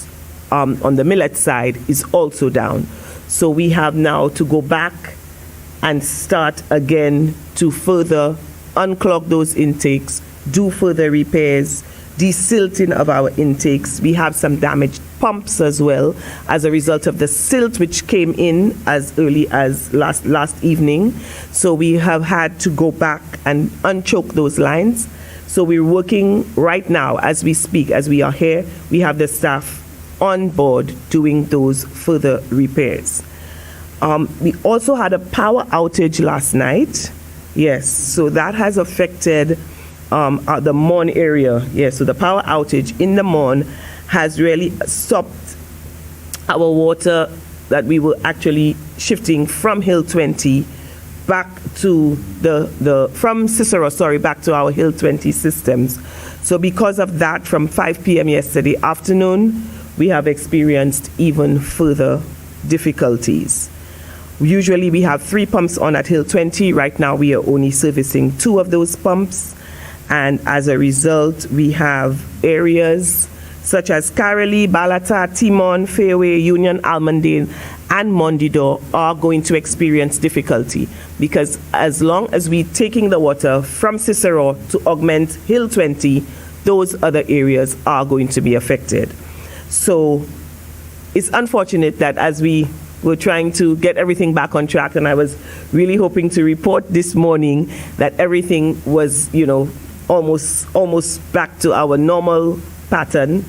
on the millet side, is also down. So we have now to go back and start again to further unclog those intakes, do further repairs, desilting of our intakes. We have some damaged pumps as well as a result of the silt which came in as early as last evening. So we have had to go back and unchoke those lines. So we're working right now as we speak, as we are here. We have the staff on board doing those further repairs. We also had a power outage last night. Yes, so that has affected the Mon area. Yes, so the power outage in the Mon has really stopped our water that we were actually shifting from Hill 20 back to from Cicero, back to our Hill 20 systems. So because of that, from 5 p.m. yesterday afternoon, we have experienced even further difficulties. Usually we have 3 pumps on at Hill 20. Right now we are only servicing 2 of those pumps. And as a result, we have areas such as Carolee, Balata, Timon, Fairway, Union, Almondale, and Mondidor are going to experience difficulty, because as long as we're taking the water from Cicero to augment Hill 20, those other areas are going to be affected. So it's unfortunate that as we were trying to get everything back on track, and I was really hoping to report this morning that everything was, almost back to our normal pattern,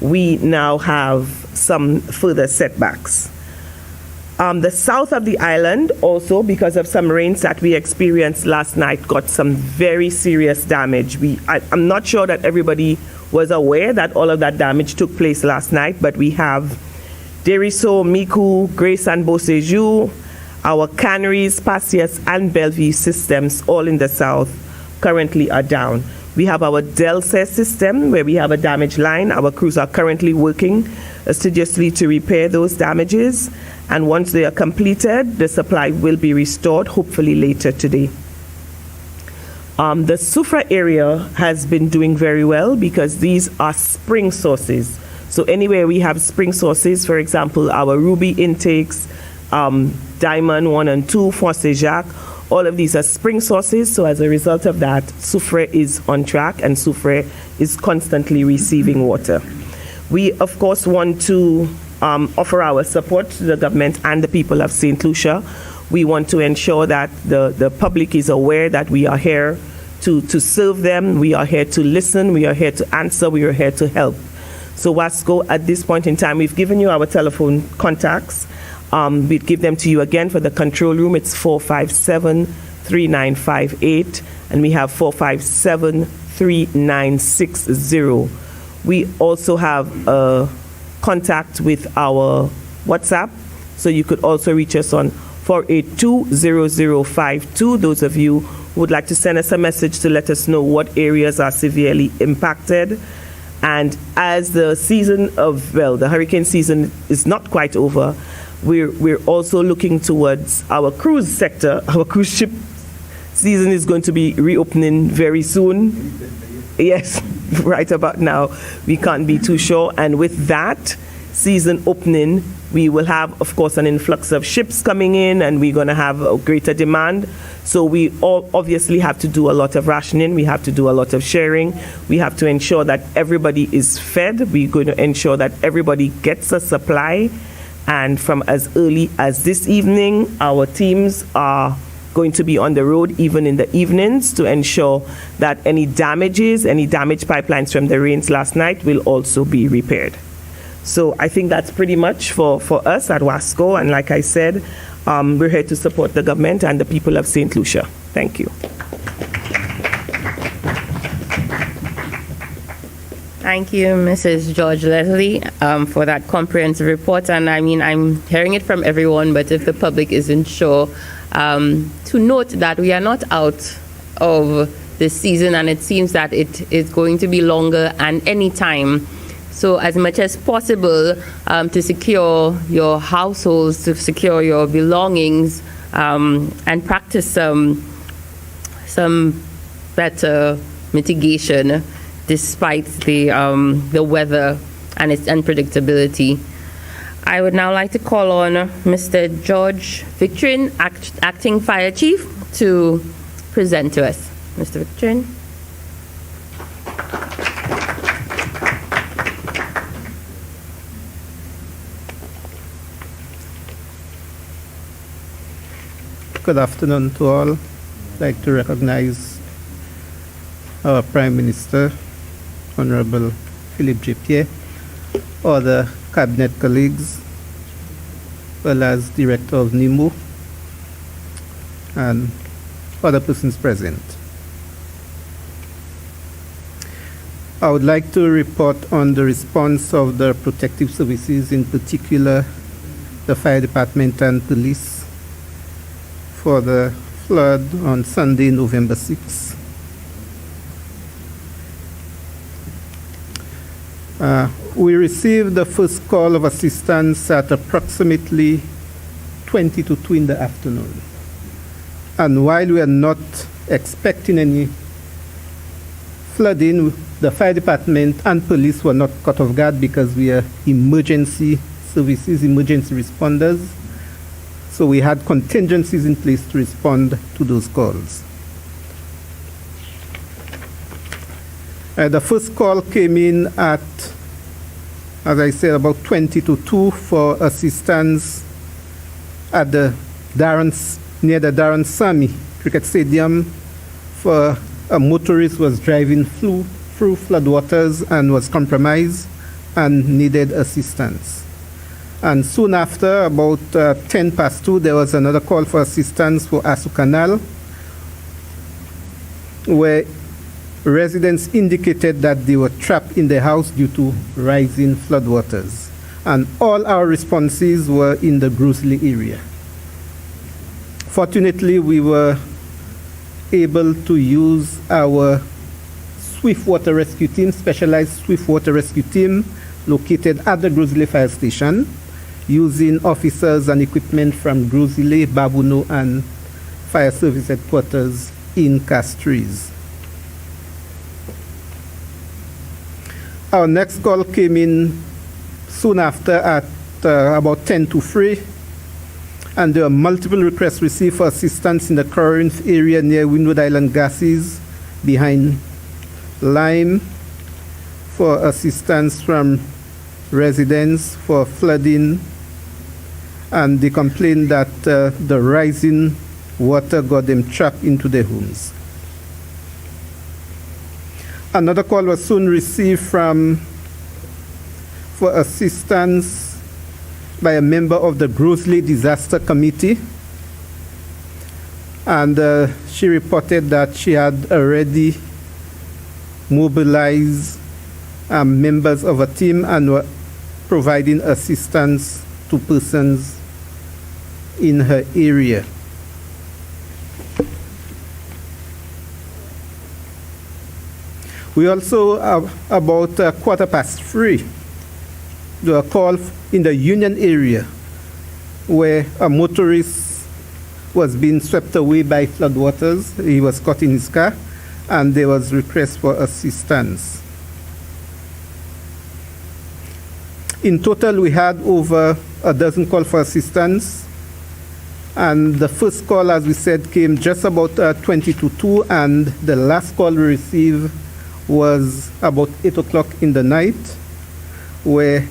we now have some further setbacks. The south of the island also, because of some rains that we experienced last night, got some very serious damage. I'm not sure that everybody was aware that all of that damage took place last night, but we have Deriso, Miku, Grace and Beausejour, our canneries, Passias and Bellevue systems, all in the south, currently are down. We have our Delse system where we have a damaged line. Our crews are currently working assiduously to repair those damages. And once they are completed, the supply will be restored, hopefully later today. The Sufra area has been doing very well because these are spring sources. So anywhere we have spring sources, for example, our Ruby intakes, Diamond 1 and 2, Fosse Jacques, all of these are spring sources. So as a result of that, Soufrière is on track and Soufrière is constantly receiving water. We, of course, want to offer our support to the government and the people of St. Lucia. We want to ensure that the public is aware that we are here to serve them. We are here to listen. We are here to answer. We are here to help. So Wasco, at this point in time, we've given you our telephone contacts. We'd give them to you again for the control room. It's 457-3958, and we have 457-3960. We also have a contact with our WhatsApp, so you could also reach us on 482-0052. Those of you who would like to send us a message to let us know what areas are severely impacted. And as the hurricane season is not quite over, we're also looking towards our cruise sector. Our cruise ship season is going to be reopening very soon. Yes, right about now. We can't be too sure. And with that season opening, we will have, of course, an influx of ships coming in, and we're going to have a greater demand. So we all obviously have to do a lot of rationing. We have to do a lot of sharing. We have to ensure that everybody is fed. We're going to ensure that everybody gets a supply. And from as early as this evening, our teams are going to be on the road even in the evenings to ensure that any damaged pipelines from the rains last night will also be repaired. So I think that's pretty much for us at WASCO. And like I said, we're here to support the government and the people of St. Lucia. Thank you. Thank you, Mrs. George Leslie, for that comprehensive report. And I mean, I'm hearing it from everyone, but if the public isn't sure, to note that we are not out of this season, and it seems that it is going to be longer and any time. So as much as possible, to secure your households, to secure your belongings, and practice some better mitigation despite the weather and its unpredictability. I would now like to call on Mr. George Victorin, Acting Fire Chief, to present to us. Mr. Victorin. Good afternoon to all. I'd like to recognize our Prime Minister, Honorable Philippe J. Pierre, other cabinet colleagues, as well as Director of NIMU, and other persons present. I would like to report on the response of the protective services, in particular the fire department and police, for the flood on Sunday, November 6th. We received the first call of assistance at approximately 20 to 2 in the afternoon. And while we are not expecting any flooding, the fire department and police were not caught off guard because we are emergency services, emergency responders. So we had contingencies in place to respond to those calls. The first call came in at, as I said, about 20 to 2 for assistance at the near the Darren Sami Cricket Stadium, for a motorist was driving through floodwaters and was compromised and needed assistance. And soon after, about 10 past 2, there was another call for assistance for Asu Canal, where residents indicated that they were trapped in their house due to rising floodwaters. And all our responses were in the Grosley area. Fortunately, we were able to use our swift water rescue team, specialized swift water rescue team, located at the Grosley Fire Station, using officers and equipment from Grosley, Babuno, and Fire Service Headquarters in Castries. Our next call came in soon after at about 10 to 3, and there were multiple requests received for assistance in the Corinth area near Windward Island Gases behind Lime, for assistance from residents for flooding, and they complained that the rising water got them trapped into their homes. Another call was soon received for assistance by a member of the Grosley Disaster Committee, and she reported that she had already mobilized members of a team and were providing assistance to persons in her area. We also, about 3:15, there was a call in the Union area where a motorist was being swept away by floodwaters. He was caught in his car, and there was request for assistance. In total, we had over a dozen calls for assistance, and the first call, as we said, came just about 20 to 2, and the last call we received was about 8 o'clock in the night, where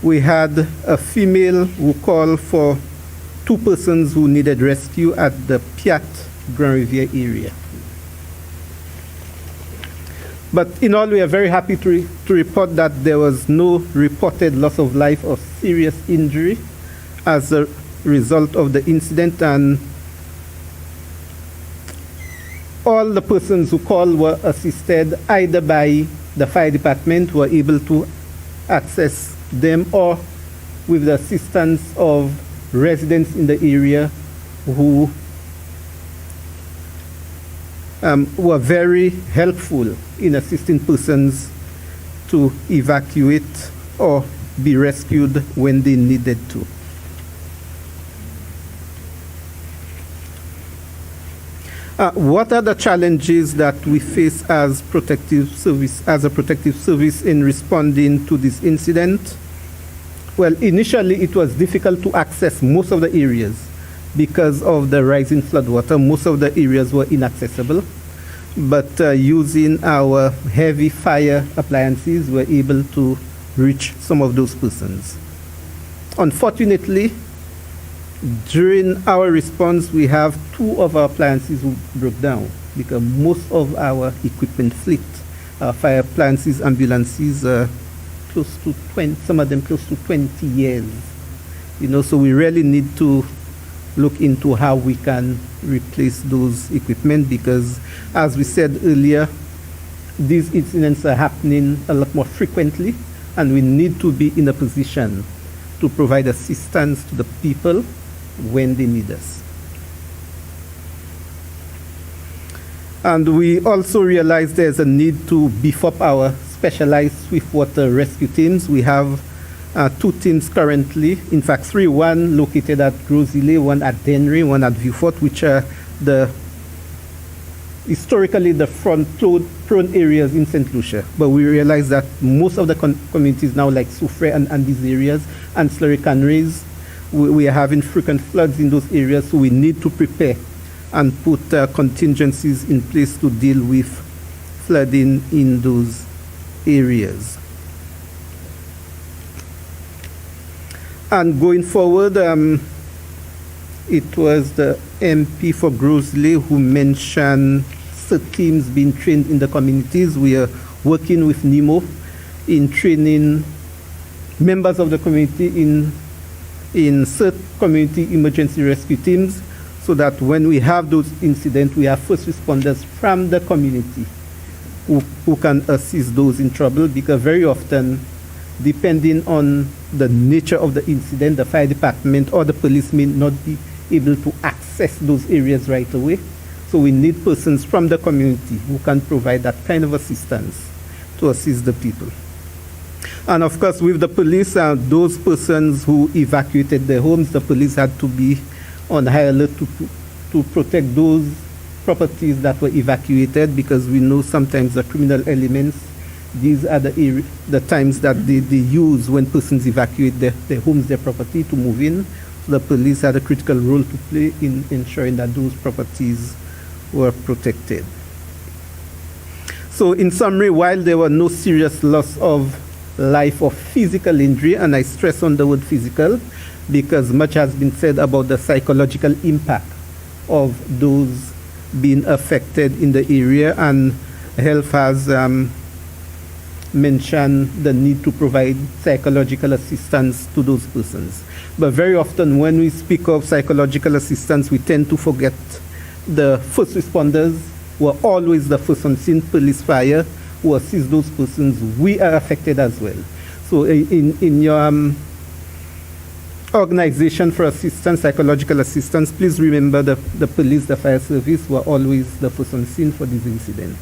we had a female who called for 2 persons who needed rescue at the Piat Grand Riviere area. But in all, we are very happy to report that there was no reported loss of life or serious injury as a result of the incident, and all the persons who called were assisted either by the fire department, who were able to access them, or with the assistance of residents in the area who were very helpful in assisting persons to evacuate or be rescued when they needed to. What are the challenges that we face as a protective service in responding to this incident? Well, initially it was difficult to access most of the areas because of the rising floodwater. Most of the areas were inaccessible, but using our heavy fire appliances, we're able to reach some of those persons. Unfortunately, during our response, we have 2 of our appliances who broke down because most of our equipment fleet, fire appliances, ambulances, close to 20, some of them close to 20 years. So we really need to look into how we can replace those equipment because, as we said earlier, these incidents are happening a lot more frequently, and we need to be in a position to provide assistance to the people when they need us. And we also realize there's a need to beef up our specialized swiftwater rescue teams. We have 2 teams currently, in fact 3, one located at Gros-Islet, one at Dennery, one at Vieux-Fort, which are historically the flood-prone areas in St. Lucia. But we realize that most of the communities now, like Soufrière and these areas, ancillary canneries, we are having frequent floods in those areas, so we need to prepare and put contingencies in place to deal with flooding in those areas. And going forward, it was the MP for Gros-Islet who mentioned teams being trained in the communities. We are working with NEMO in training members of the community in CERT community emergency rescue teams, so that when we have those incidents, we have first responders from the community who can assist those in trouble, because very often, depending on the nature of the incident, the fire department or the police may not be able to access those areas right away. So we need persons from the community who can provide that kind of assistance to assist the people. And of course, with the police, those persons who evacuated their homes, the police had to be on high alert to protect those properties that were evacuated, because we know sometimes the criminal elements, these are the times that they use when persons evacuate their homes, their property, to move in. So the police had a critical role to play in ensuring that those properties were protected. So in summary, while there were no serious loss of life or physical injury, and I stress on the word physical because much has been said about the psychological impact of those being affected in the area, and health has mentioned the need to provide psychological assistance to those persons. But very often when we speak of psychological assistance, we tend to forget the first responders who are always the first on scene, police, fire, who assist those persons. We are affected as well. So in your organization for assistance, psychological assistance, please remember the police, the fire service, who are always the first on scene for this incident.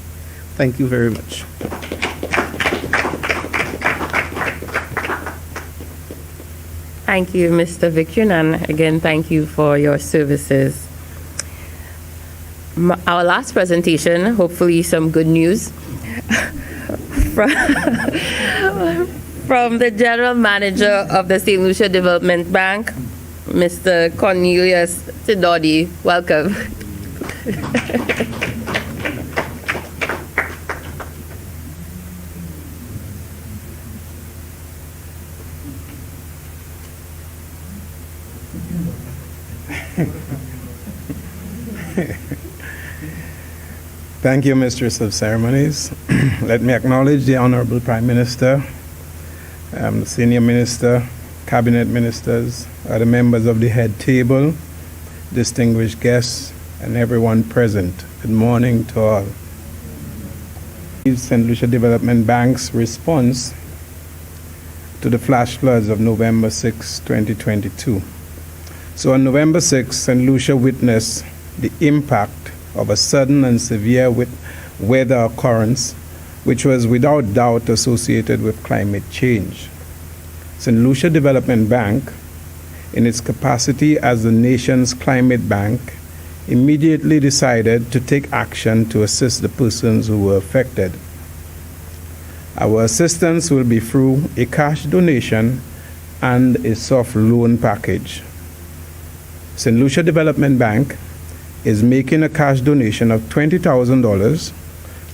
Thank you very much. Thank you, Mr. Victor, and again, thank you for your services. Our last presentation, hopefully some good news from, from the General Manager of the St. Lucia Development Bank, Mr. Cornelius Tidodi. Welcome. Thank you, Mistress of Ceremonies. Let me acknowledge the Honorable Prime Minister, the Senior Minister, Cabinet Ministers, other members of the head table, distinguished guests, and everyone present. Good morning to all. St. Lucia Development Bank's response to the flash floods of November 6, 2022. So on November 6, St. Lucia witnessed the impact of a sudden and severe weather occurrence, which was without doubt associated with climate change. St. Lucia Development Bank, in its capacity as the nation's climate bank, immediately decided to take action to assist the persons who were affected. Our assistance will be through a cash donation and a soft loan package. St. Lucia Development Bank is making a cash donation of $20,000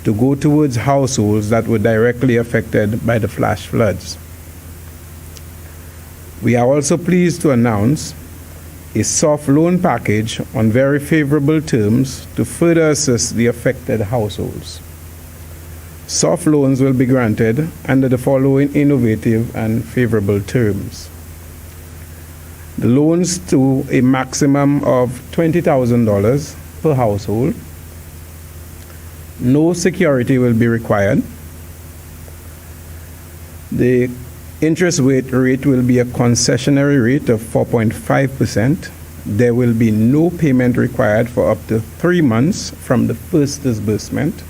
to go towards households that were directly affected by the flash floods. We are also pleased to announce a soft loan package on very favorable terms to further assist the affected households. Soft loans will be granted under the following innovative and favorable terms. The loans to a maximum of $20,000 per household. No security will be required. The interest rate will be a concessionary rate of 4.5%. There will be no payment required for up to 3 months from the first disbursement.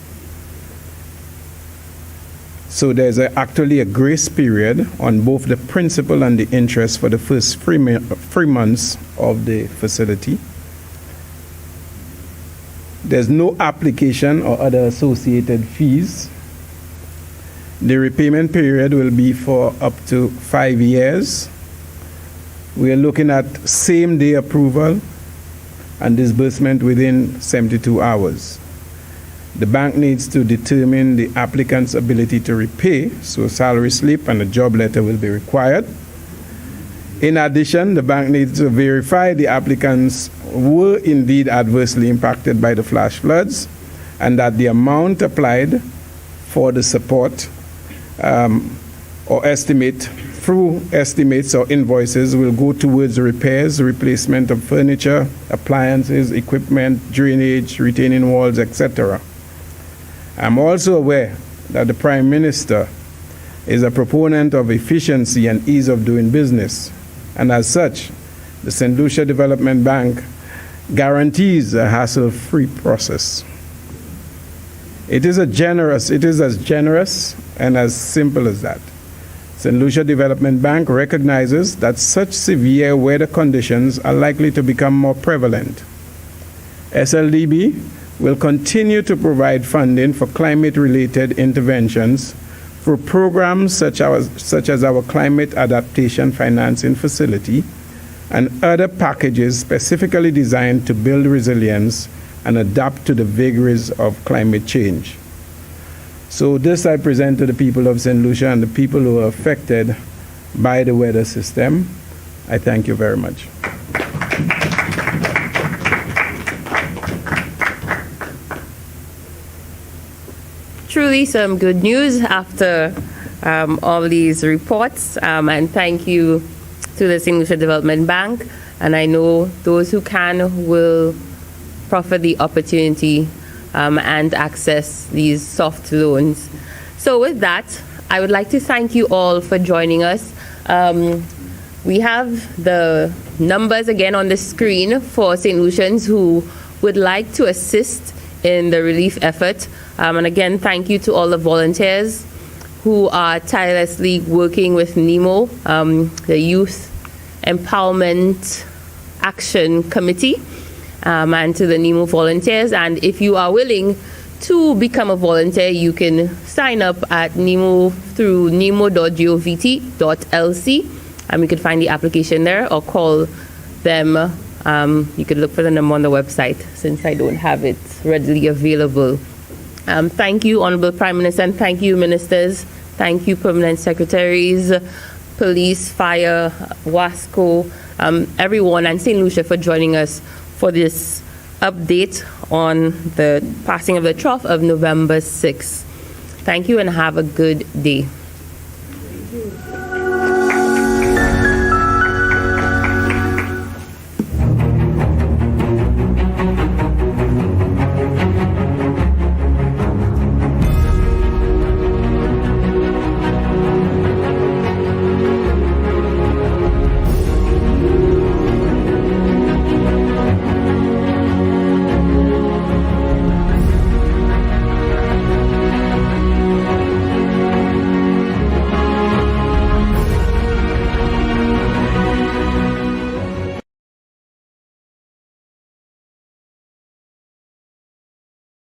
So there's actually a grace period on both the principal and the interest for the first 3 months of the facility. There's no application or other associated fees. The repayment period will be for up to 5 years. We are looking at same-day approval and disbursement within 72 hours. The bank needs to determine the applicant's ability to repay, so a salary slip and a job letter will be required. In addition, the bank needs to verify the applicants were indeed adversely impacted by the flash floods and that the amount applied for the support or estimate through estimates or invoices will go towards repairs, replacement of furniture, appliances, equipment, drainage, retaining walls, etc. I'm also aware that the Prime Minister is a proponent of efficiency and ease of doing business, and as such, the St. Lucia Development Bank guarantees a hassle-free process. It is as generous and as simple as that. St. Lucia Development Bank recognizes that such severe weather conditions are likely to become more prevalent. SLDB will continue to provide funding for climate-related interventions through programs such as our Climate Adaptation Financing Facility and other packages specifically designed to build resilience and adapt to the vagaries of climate change. So this I present to the people of St. Lucia and the people who are affected by the weather system. I thank you very much. Truly some good news after all these reports, and thank you to the St. Lucia Development Bank, and I know those who can will profit the opportunity and access these soft loans. So with that, I would like to thank you all for joining us. We have the numbers again on the screen for St. Lucians who would like to assist in the relief effort. And again, thank you to all the volunteers who are tirelessly working with NEMO, the youth Empowerment Action Committee, and to the NEMO volunteers. And if you are willing to become a volunteer, you can sign up at NEMO through nemo.govt.lc, and we could find the application there, or call them. You could look for the number on the website, since I don't have it readily available. Thank you, Honorable Prime Minister, and thank you, ministers. Thank you, permanent secretaries, police, fire, WASCO, everyone, and St. Lucia for joining us for this update on the passing of the trough of November 6th. Thank you and have a good day.